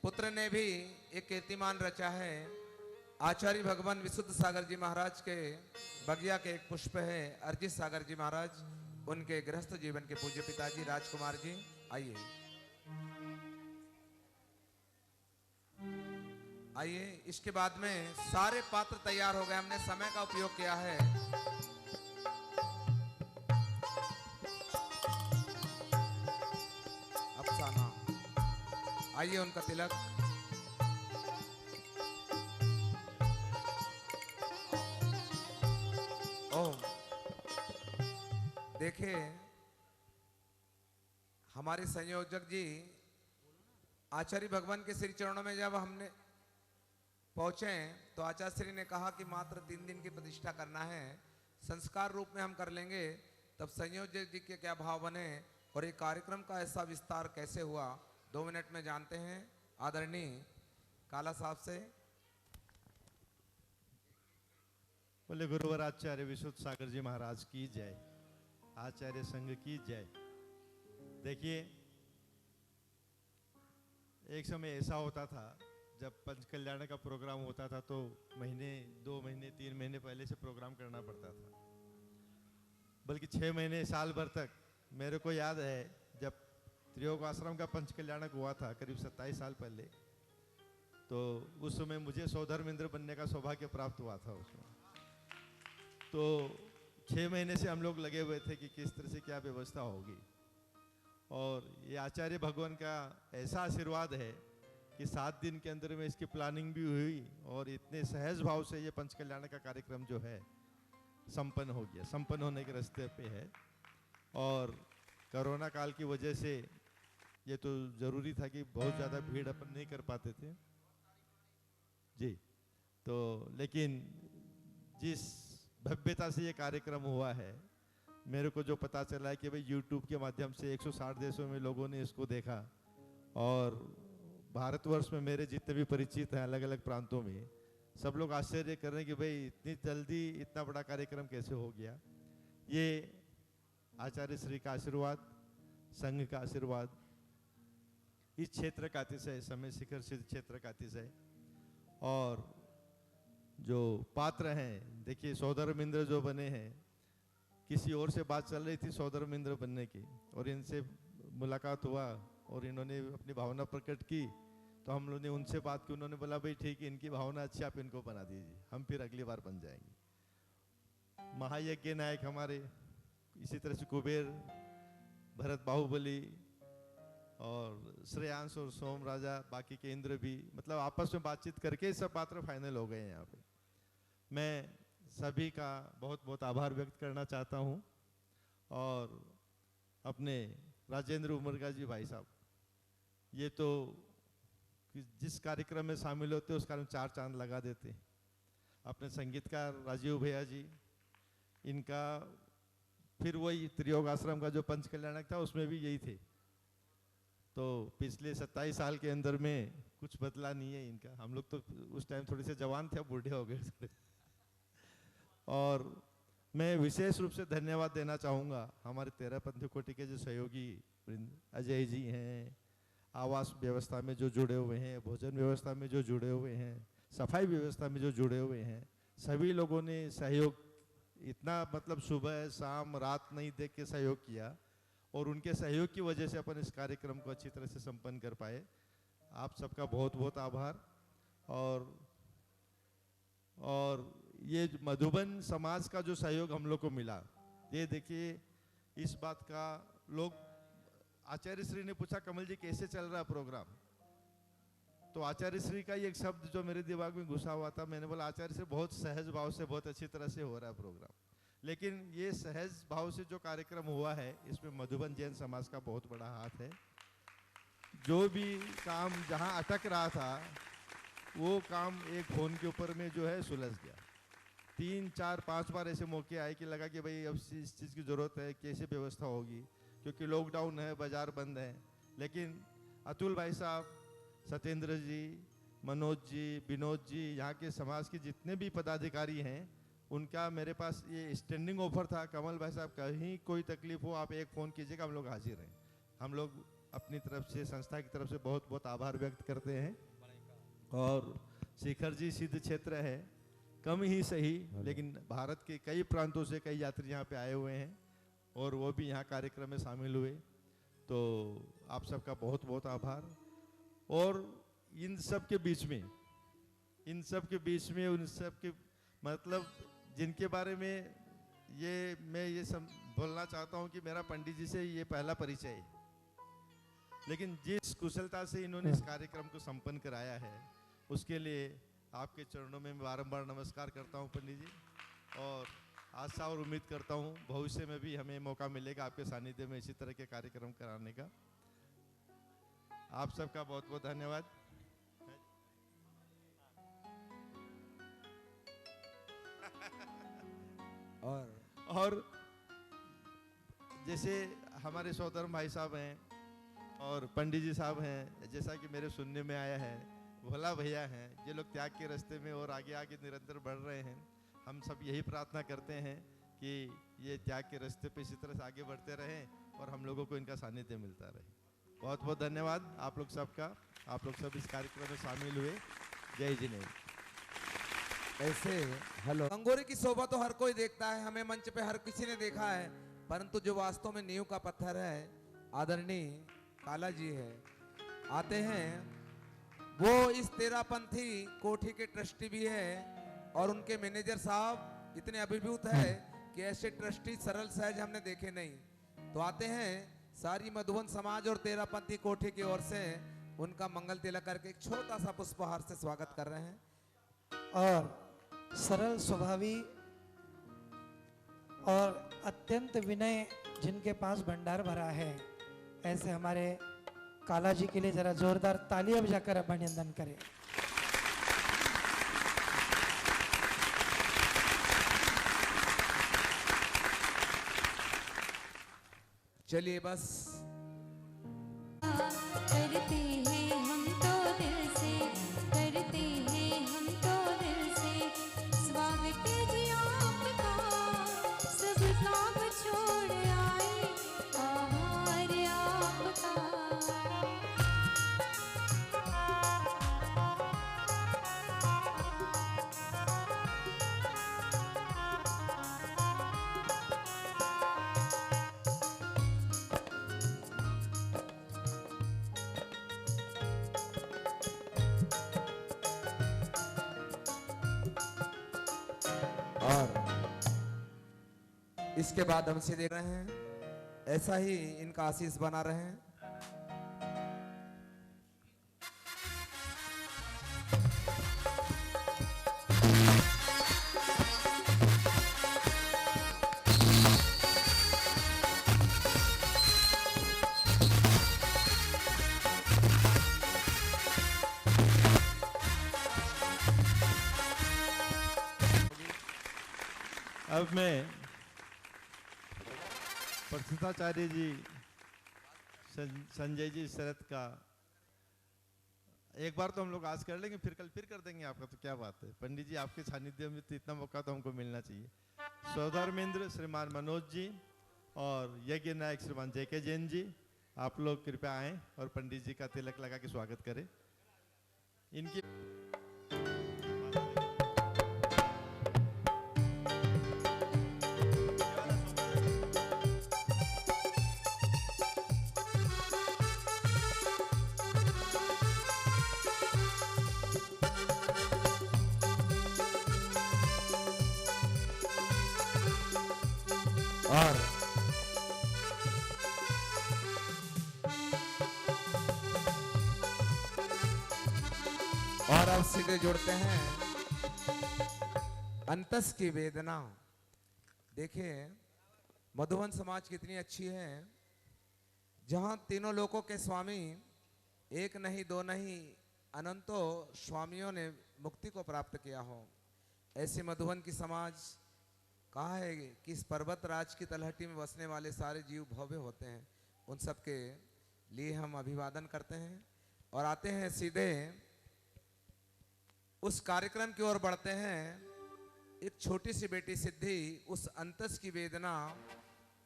पुत्र ने भी एक कीर्तिमान रचा है। आचार्य भगवान विशुद्ध सागर जी महाराज के बगिया के एक पुष्प है अरजित सागर जी महाराज, उनके गृहस्थ जीवन के पूज्य पिताजी राजकुमार जी। आइए आइए। इसके बाद में सारे पात्र तैयार हो गए, हमने समय का उपयोग किया है। अफसाना, आइए उनका तिलक। ओम। देखिए हमारे संयोजक जी आचार्य भगवान के श्री चरणों में जब हमने पहुंचे तो आचार्य श्री ने कहा कि मात्र 3 दिन की प्रतिष्ठा करना है, संस्कार रूप में हम कर लेंगे। तब संयोजक जी के क्या भाव बने और ये कार्यक्रम का ऐसा विस्तार कैसे हुआ, 2 मिनट में जानते हैं आदरणीय काला साहब से। बोले गुरुवर आचार्य विशुद्ध सागर जी महाराज की जय, आचार्य संघ की जय। देखिए एक समय ऐसा होता था जब पंचकल्याण का प्रोग्राम होता था तो महीने 2 महीने 3 महीने पहले से प्रोग्राम करना पड़ता था, बल्कि 6 महीने साल भर तक। मेरे को याद है जब त्रियोग आश्रम का पंचकल्याणक हुआ था करीब 27 साल पहले, तो उस समय मुझे सौधर्मेंद्र बनने का सौभाग्य प्राप्त हुआ था उसमें। तो 6 महीने से हम लोग लगे हुए थे कि किस तरह से क्या व्यवस्था होगी, और ये आचार्य भगवान का ऐसा आशीर्वाद है कि 7 दिन के अंदर में इसकी प्लानिंग भी हुई और इतने सहज भाव से ये पंचकल्याण का कार्यक्रम जो है संपन्न हो गया, संपन्न होने के रास्ते पे है। और कोरोना काल की वजह से ये तो जरूरी था कि बहुत ज़्यादा भीड़ अपन नहीं कर पाते थे जी, तो लेकिन जिस भव्यता से ये कार्यक्रम हुआ है, मेरे को जो पता चला है कि भाई YouTube के माध्यम से 160 देशों में लोगों ने इसको देखा, और भारतवर्ष में मेरे जितने भी परिचित हैं अलग अलग प्रांतों में, सब लोग आश्चर्य कर रहे हैं कि भाई इतनी जल्दी इतना बड़ा कार्यक्रम कैसे हो गया। ये आचार्य श्री का आशीर्वाद, संघ का आशीर्वाद, इस क्षेत्र का अतिशय, समय शिखर सिद्ध क्षेत्र का अतिशय। और जो पात्र हैं, देखिए सौधर्मेंद्र जो बने हैं, किसी और से बात चल रही थी सौधर्मेंद्र बनने की, और इनसे मुलाकात हुआ और इन्होंने अपनी भावना प्रकट की, तो हम लोगों ने उनसे बात की, उन्होंने बोला भाई ठीक है, इनकी भावना अच्छी, आप इनको बना दीजिए, हम फिर अगली बार बन जाएंगे। महायज्ञ नायक हमारे, इसी तरह से कुबेर, भरत बाहुबली और श्रेयांश और सोम राजा, बाकी के इंद्र भी, मतलब आपस में बातचीत करके सब पात्र फाइनल हो गए हैं यहाँ पे। मैं सभी का बहुत बहुत आभार व्यक्त करना चाहता हूँ। और अपने राजेंद्र उमरगा जी भाई साहब, ये तो जिस कार्यक्रम में शामिल होते उस कार्यक्रम 4 चांद लगा देते। अपने संगीतकार राजीव भैया जी, इनका फिर वही त्रियोग आश्रम का जो पंच कल्याणक था उसमें भी यही थे। तो पिछले 27 साल के अंदर में कुछ बदला नहीं है इनका। हम लोग तो उस टाइम थोड़े से जवान थे, अब बूढ़े हो गए थोड़े। और मैं विशेष रूप से धन्यवाद देना चाहूँगा हमारे 13 पंथी कोटि के जो सहयोगी अजय जी हैं, आवास व्यवस्था में जो जुड़े हुए हैं, भोजन व्यवस्था में जो जुड़े हुए हैं, सफाई व्यवस्था में जो जुड़े हुए हैं, सभी लोगों ने सहयोग इतना, मतलब सुबह शाम रात नहीं देख के सहयोग किया, और उनके सहयोग की वजह से अपन इस कार्यक्रम को अच्छी तरह से संपन्न कर पाए। आप सबका बहुत बहुत आभार। और ये मधुबन समाज का जो सहयोग हम लोग को मिला, ये देखिए, इस बात का लोग, आचार्य श्री ने पूछा कमल जी कैसे चल रहा प्रोग्राम, तो आचार्य श्री का ये एक शब्द जो मेरे दिमाग में घुसा हुआ था, मैंने बोला आचार्य से बहुत सहज भाव से बहुत अच्छी तरह से हो रहा है प्रोग्राम। लेकिन ये सहज भाव से जो कार्यक्रम हुआ है, इसमें मधुबन जैन समाज का बहुत बड़ा हाथ है। जो भी काम जहां अटक रहा था, वो काम एक फोन के ऊपर में जो है सुलझ गया। 3, 4, 5 बार ऐसे मौके आए कि लगा कि भाई अब इस चीज़ की ज़रूरत है, कैसे व्यवस्था होगी, क्योंकि लॉकडाउन है, बाजार बंद है। लेकिन अतुल भाई साहब, सत्येंद्र जी, मनोज जी, विनोद जी, यहाँ के समाज के जितने भी पदाधिकारी हैं, उनका मेरे पास ये स्टैंडिंग ऑफर था, कमल भाई साहब कहीं कोई तकलीफ हो आप एक फ़ोन कीजिएगा, हम लोग हाजिर हैं। हम लोग अपनी तरफ से, संस्था की तरफ से बहुत बहुत आभार व्यक्त करते हैं। और शिखर जी सिद्ध क्षेत्र है, कम ही सही, लेकिन भारत के कई प्रांतों से कई यात्री यहाँ पे आए हुए हैं, और वो भी यहाँ कार्यक्रम में शामिल हुए। तो आप सबका बहुत बहुत आभार। और इन सब के बीच में, उन सब के मतलब जिनके बारे में मैं ये बोलना चाहता हूँ कि मेरा पंडित जी से ये पहला परिचय है, लेकिन जिस कुशलता से इन्होंने इस कार्यक्रम को संपन्न कराया है, उसके लिए आपके चरणों में मैं बारंबार नमस्कार करता हूँ पंडित जी। और आशा और उम्मीद करता हूँ भविष्य में भी हमें मौका मिलेगा आपके सानिध्य में इसी तरह के कार्यक्रम कराने का। आप सबका बहुत बहुत धन्यवाद। और जैसे हमारे सौधर्म भाई साहब हैं और पंडित जी साहब हैं, जैसा कि मेरे सुनने में आया है, भोला भैया हैं, ये लोग त्याग के रास्ते में और आगे आगे निरंतर बढ़ रहे हैं। हम सब यही प्रार्थना करते हैं कि ये त्याग के रास्ते पे इसी तरह से आगे बढ़ते रहें और हम लोगों को इनका सानिध्य मिलता रहे। बहुत बहुत धन्यवाद आप लोग सबका। आप लोग सब इस कार्यक्रम में शामिल हुए। जय जिनेन्द्र। ऐसे हेलो, गंगोरी की शोभा तो हर कोई देखता है, हमें मंच पे हर किसी ने देखा है, परंतु जो वास्तव में नींव का पत्थर है, आदरणीय काला जी है, आते हैं। वो इस 13 पंथी कोठी के ट्रस्टी भी है और उनके मैनेजर साहब इतने अभिभूत है कि ऐसे ट्रस्टी सरल सहज हमने देखे नहीं। तो आते हैं, सारी मधुबन समाज और 13 पंथी कोठी की ओर से उनका मंगल तिलक करके एक छोटा सा पुष्पहार से स्वागत कर रहे हैं। और सरल स्वभावी और अत्यंत विनय जिनके पास भंडार भरा है, ऐसे हमारे काला जी के लिए जरा जोरदार तालियां बजाकर अभिनंदन करें। चलिए बस करते हैं हम तो दिल से, करते हैं हम तो दिल से, स्वागत जी आपका, सब काम छोड़ आए, आभार और इसके बाद हम से देख रहे हैं, ऐसा ही इनका आशीष बना रहे हैं। अब मैं प्रसिद्धाचार्य जी, संजय जी शरद का एक बार तो हम लोग आज कर लेंगे, फिर कल फिर कर देंगे आपका, तो क्या बात है। पंडित जी आपके सानिध्य में तो इतना मौका तो हमको मिलना चाहिए। सौधर्मेंद्र श्रीमान मनोज जी और यज्ञ नायक श्रीमान JK जैन जी, आप लोग कृपया आएं और पंडित जी का तिलक लगा के स्वागत करें। इनकी और अब सीधे जोड़ते हैं अंतस की वेदना। देखिए मधुबन समाज कितनी अच्छी है, जहां तीनों लोकों के स्वामी, एक नहीं दो नहीं अनंतों स्वामियों ने मुक्ति को प्राप्त किया हो। ऐसे मधुबन की समाज कहा है कि इस पर्वत राज की तलहटी में बसने वाले सारे जीव भव्य होते हैं। उन सब के लिए हम अभिवादन करते हैं और आते हैं सीधे उस कार्यक्रम की ओर बढ़ते हैं। एक छोटी सी बेटी सिद्धि उस अंतस की वेदना,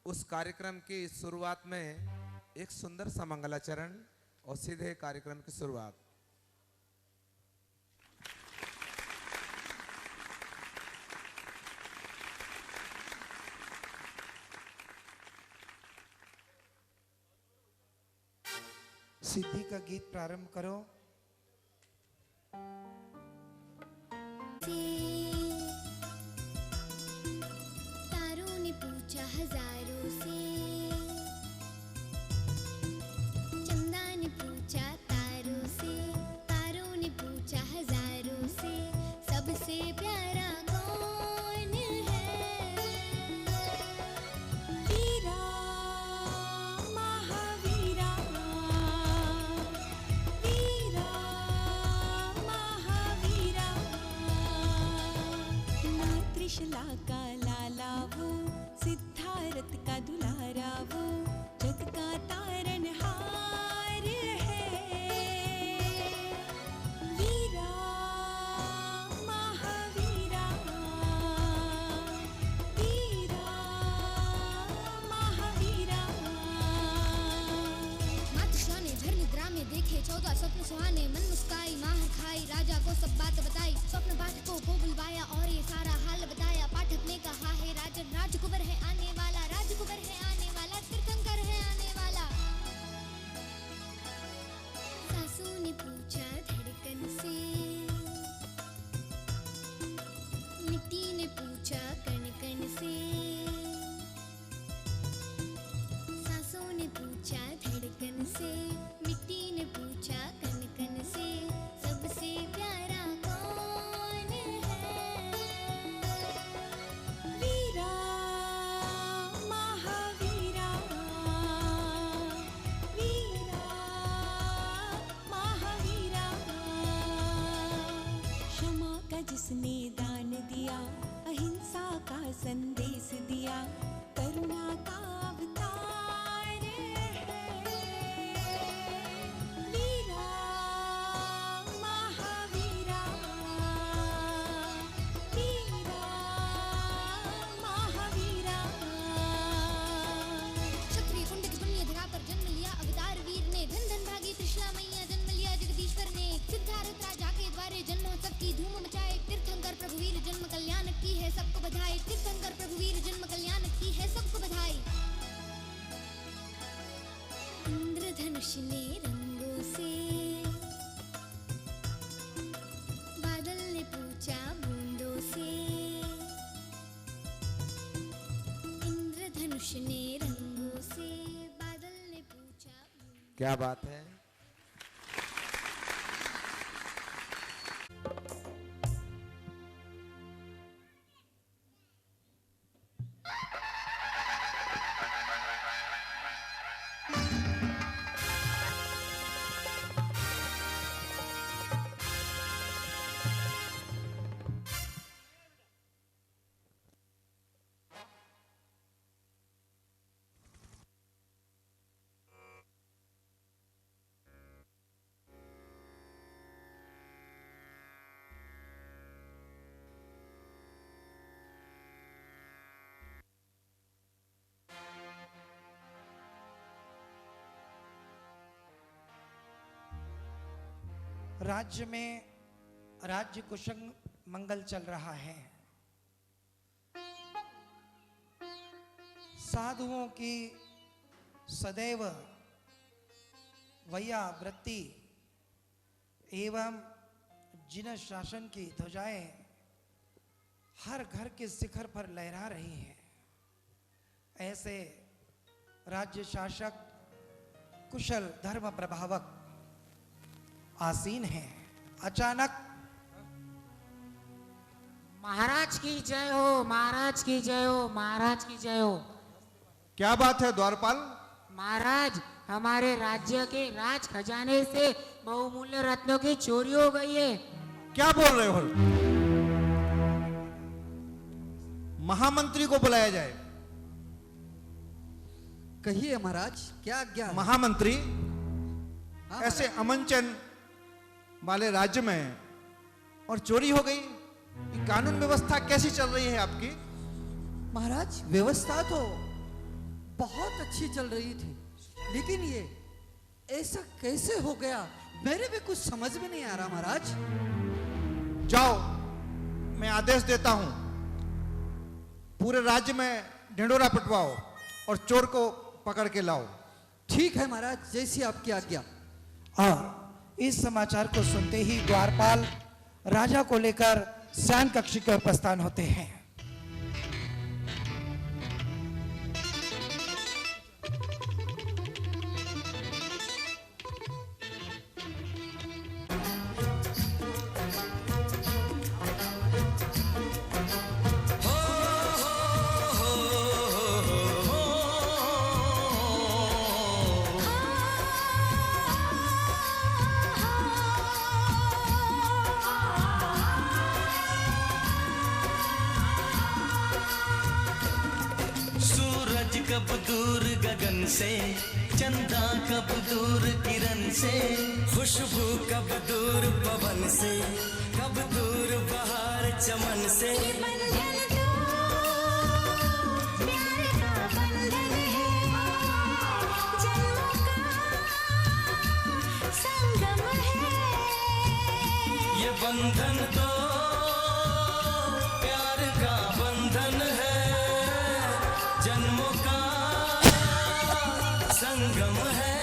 उस कार्यक्रम की शुरुआत में एक सुंदर सा मंगलाचरण और सीधे कार्यक्रम की शुरुआत। सिद्धि का गीत प्रारंभ करो। तारों ने पूछा हजारों से, चंदा ने पूछा तारों से, तारों ने पूछा हजारों से, सबसे प्यारा कौन है? वीरा महावीरा, वीरा महावीरा, ना त्रिशला का लाला वो, सिद्धार्थ का दुलारा वो, जग का तारनहार है। वीरा महावीरा, वीरा महावीरा। मातृषा ने धर निद्रा में देखे 14 स्वप्न सुहाने, मन मुस्काई माहर खाई, राजा को सब बात बताई, स्वप्न पाठकों को बुलवाया और ये सारा हाल बताया। पाठक ने कहा है राजन, राजकुबर है आने वाला, राजकुबर है आने वाला, तीर्थंकर है आने वाला। सासू ने पूछा धड़कन से, मिट्टी ने पूछा कण कण से, सासू ने पूछा धड़कन से, मिट्टी ने पूछा कण कण से, सबसे प्यारा कौन है? वीरा महावीरा, इंद्रधनुष ने रंगों से, बादल ने पूछा बूंदों से। इंद्रधनुष ने रंगों से, बादल ने पूछा बूंदों। क्या बात है। राज्य में राज्य कुशल मंगल चल रहा है। साधुओं की सदैव वैयावृत्ति एवं जिन शासन की ध्वजाएं हर घर के शिखर पर लहरा रही हैं, ऐसे राज्य शासक कुशल धर्म प्रभावक आसीन हैं। अचानक महाराज की जय हो, महाराज की जय हो, महाराज की जय हो। क्या बात है द्वारपाल? महाराज, हमारे राज्य के राज खजाने से बहुमूल्य रत्नों की चोरी हो गई है। क्या बोल रहे हो? महामंत्री को बुलाया जाए। कहिए महाराज, क्या आज्ञा? महामंत्री, हाँ, ऐसे अमनचन वाले राज्य में और चोरी हो गई, ये कानून व्यवस्था कैसी चल रही है आपकी? महाराज, व्यवस्था तो बहुत अच्छी चल रही थी, लेकिन ये ऐसा कैसे हो गया, मेरे भी कुछ समझ में नहीं आ रहा महाराज। जाओ, मैं आदेश देता हूं, पूरे राज्य में ढिंडोरा पिटवाओ और चोर को पकड़ के लाओ। ठीक है महाराज, जैसी आपकी आज्ञा। और इस समाचार को सुनते ही द्वारपाल राजा को लेकर शयन कक्ष की ओर प्रस्थान होते हैं। कब दूर गगन से, चंदा कब दूर किरण से, खुशबू कब दूर पवन से, कब दूर बहार चमन से। ये बंधन तो प्यार का बंधन है, जन्मों का संगम है।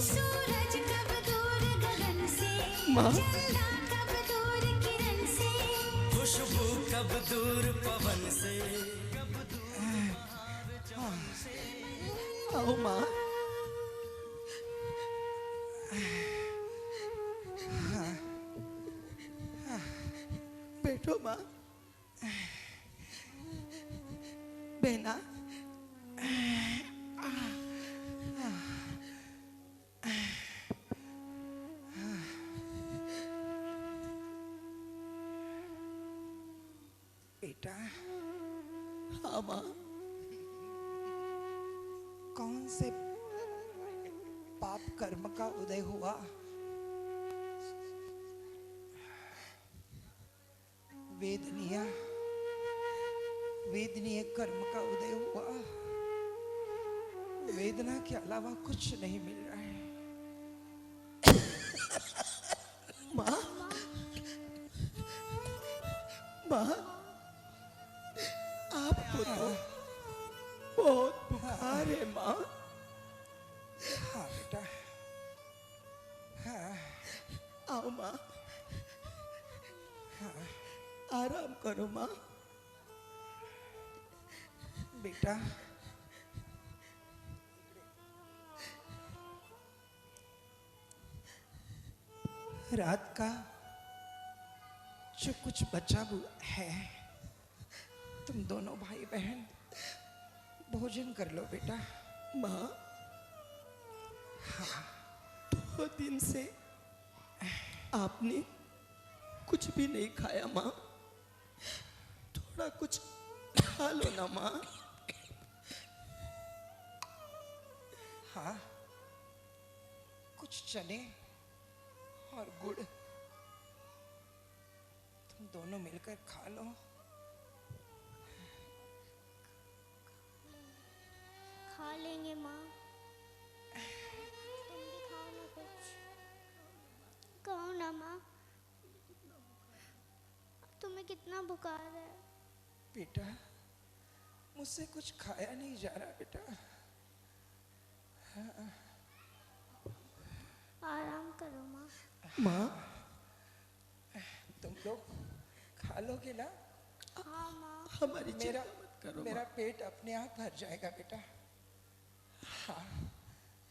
सूरज कब दूर गगन से, चंदा कब दूर किरण से, खुशबू कब दूर पवन से, कब दूर चमन से। आओ माँ। बैठो माँ। बहना, बेटा, हाँ माँ। कौन से पाप कर्म का उदय हुआ? वेदनीय कर्म का उदय हुआ। वेदना के अलावा कुछ नहीं मिल रहा है। माँ, माँ, आपको तो बहुत बुखार है माँ। आराम करो माँ। बेटा रात का जो कुछ बचा है, तुम दोनों भाई बहन भोजन कर लो बेटा। माँ, हाँ, 2 दिन से आपने कुछ भी नहीं खाया माँ, थोड़ा कुछ खा लो ना माँ। हाँ, कुछ चने और गुड़ तुम दोनों मिलकर खा लो। खा लेंगे माँ। तुम भी खाओ ना कुछ। कहो ना माँ, तुम्हें कितना बुखार है? बेटा मुझसे कुछ खाया नहीं जा रहा बेटा। हाँ। आराम करो माँ। माँ, तुम लोग खा लोगे ना? हाँ माँ। हमारी मेरा चिंता मत करो मेरा माँ। पेट अपने आप भर जाएगा बेटा। हाँ,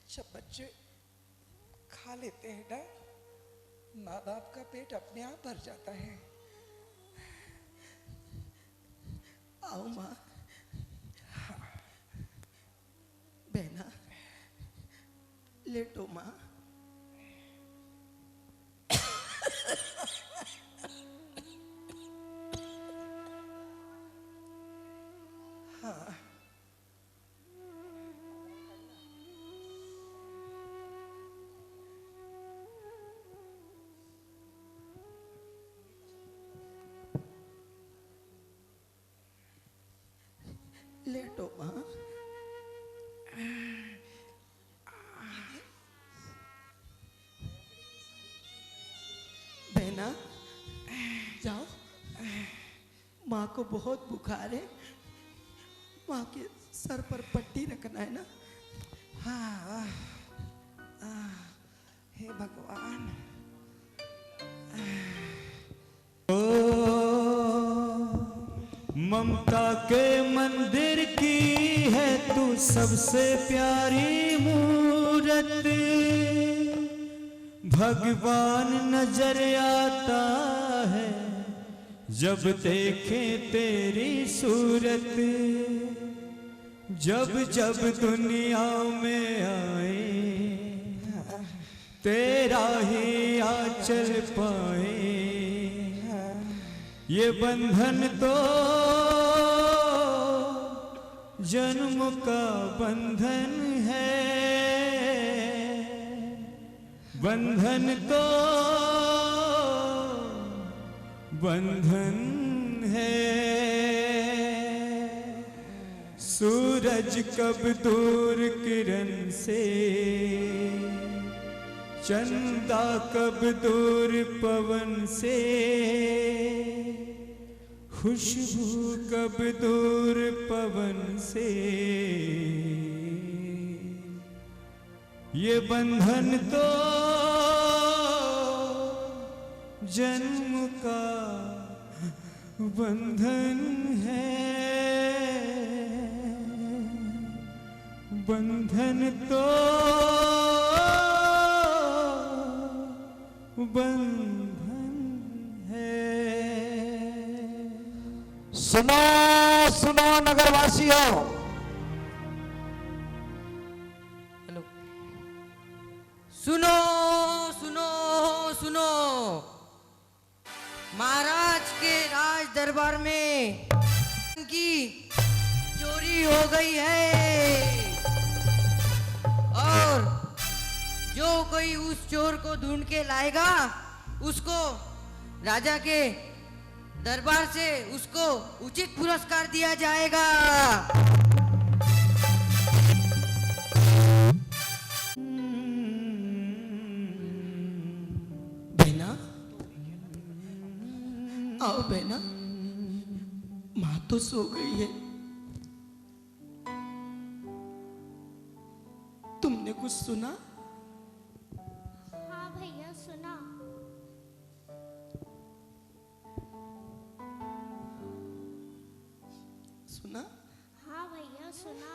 जब बच्चे खा लेते हैं ना, माँ बाप का पेट अपने आप भर जाता है। आओ माँ। बहना लेटो माँ। हाँ, लेटो माँ। बहना जाओ, माँ को बहुत बुखार है, माँ के सर पर पट्टी रखना है ना। हाँ, हे भगवान। ममता के मंदिर की है तू सबसे प्यारी मूरत, भगवान नजर आता है जब देखे तेरी सूरत। जब जब दुनिया में आए तेरा ही आंचल पाए, ये बंधन तो जन्म का बंधन है, बंधन तो बंधन है। सूरज कब दूर किरण से, चंदा कब दूर पवन से, खुशबू कब दूर पवन से। ये बंधन तो जन्म का बंधन है, बंधन तो बंधन है। सुनो सुनो नगरवासियों, हेलो, सुनो सुनो सुनो, महाराज के राज दरबार में की चोरी हो गई है और जो कोई उस चोर को ढूंढ के लाएगा उसको राजा के दरबार से उसको उचित पुरस्कार दिया जाएगा। बहना आओ बहना, माँ तो सो गई है। तुमने कुछ सुना? हाँ भैया सुना। सुना,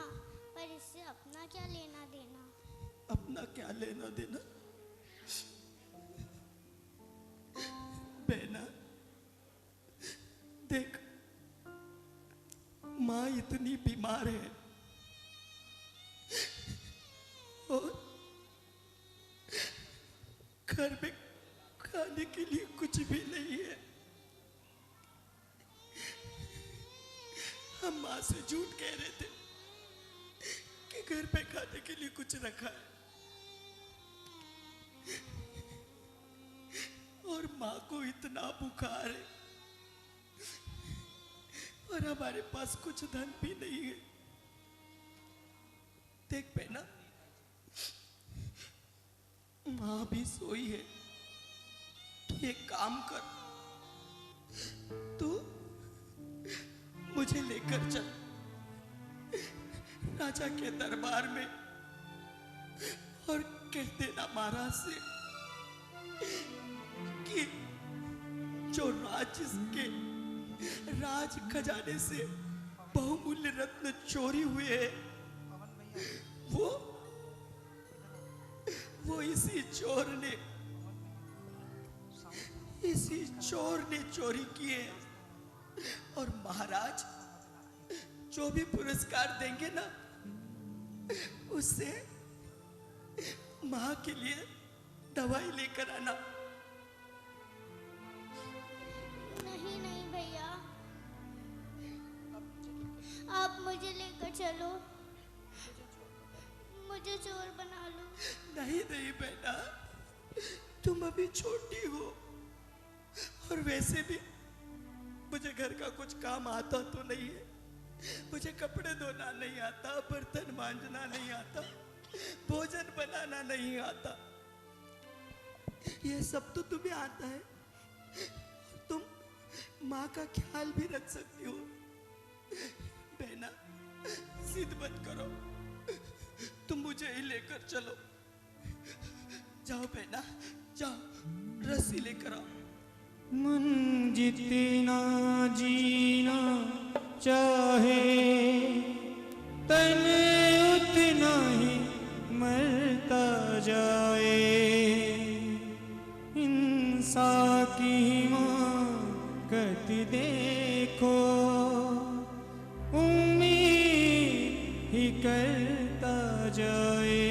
पर इससे अपना क्या लेना देना? अपना क्या लेना देना? बहना देख, माँ इतनी बीमार है और घर में खाने के लिए कुछ भी नहीं है। हम माँ से झूठ कह रहे थे कि घर पे खाने के लिए कुछ रखा है, और माँ को इतना बुखार है और हमारे पास कुछ धन भी नहीं है। देख बहना, माँ भी सोई है, तो एक काम कर, तू मुझे लेकर चल राजा के दरबार में और कह देना महाराज से कि जो के राज खजाने से बहुमूल्य रत्न चोरी हुए हैं, वो इसी चोर ने चोरी किए। और महाराज जो भी पुरस्कार देंगे ना, उससे माँ के लिए दवाई लेकर आना। नहीं नहीं भैया, आप मुझे लेकर चलो, मुझे चोर बना लो। नहीं नहीं बेटा, तुम अभी छोटी हो, और वैसे भी मुझे घर का कुछ काम आता तो नहीं है। मुझे कपड़े धोना नहीं आता, बर्तन मांजना नहीं आता, भोजन बनाना नहीं आता। ये सब तो तुम्हें आता है, तुम माँ का ख्याल भी रख सकती हो। बहना जिद मत करो, तुम मुझे ही लेकर चलो। जाओ बहना जाओ, रस्सी लेकर आओ। मन जितना जीना चाहे, तन उतना ही मरता जाए। इंसान की हिम्मत देखो, उम्मीद ही करता जाए।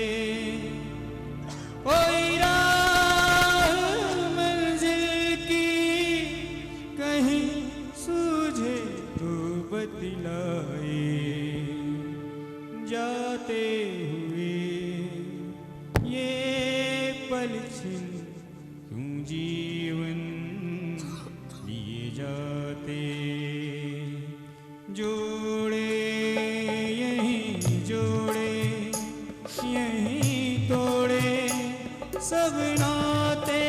कोई राह मंजिल की कहीं सूझे तो बतलाए। जाते हुए ये पल छिन क्यों जीवन लिए जाते। जोड़े यहीं जोड़े यहीं तोड़े, सब नाते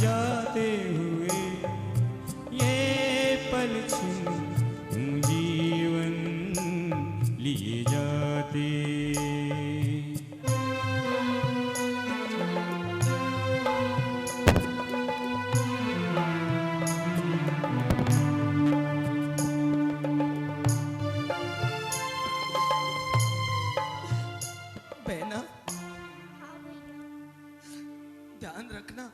जाते हुए ये पल छिन जीवन लिए जाते। बहना हाँ भैया। ध्यान रखना,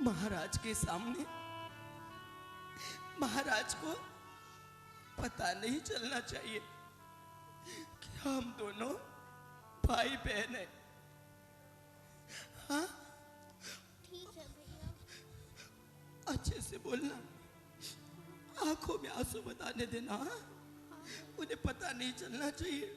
महाराज के सामने महाराज को पता नहीं चलना चाहिए कि हम दोनों भाई बहन हैं। हाँ, ठीक है भैया। अच्छे से बोलना, आंखों में आंसू बताने देना। हाँ? उन्हें पता नहीं चलना चाहिए।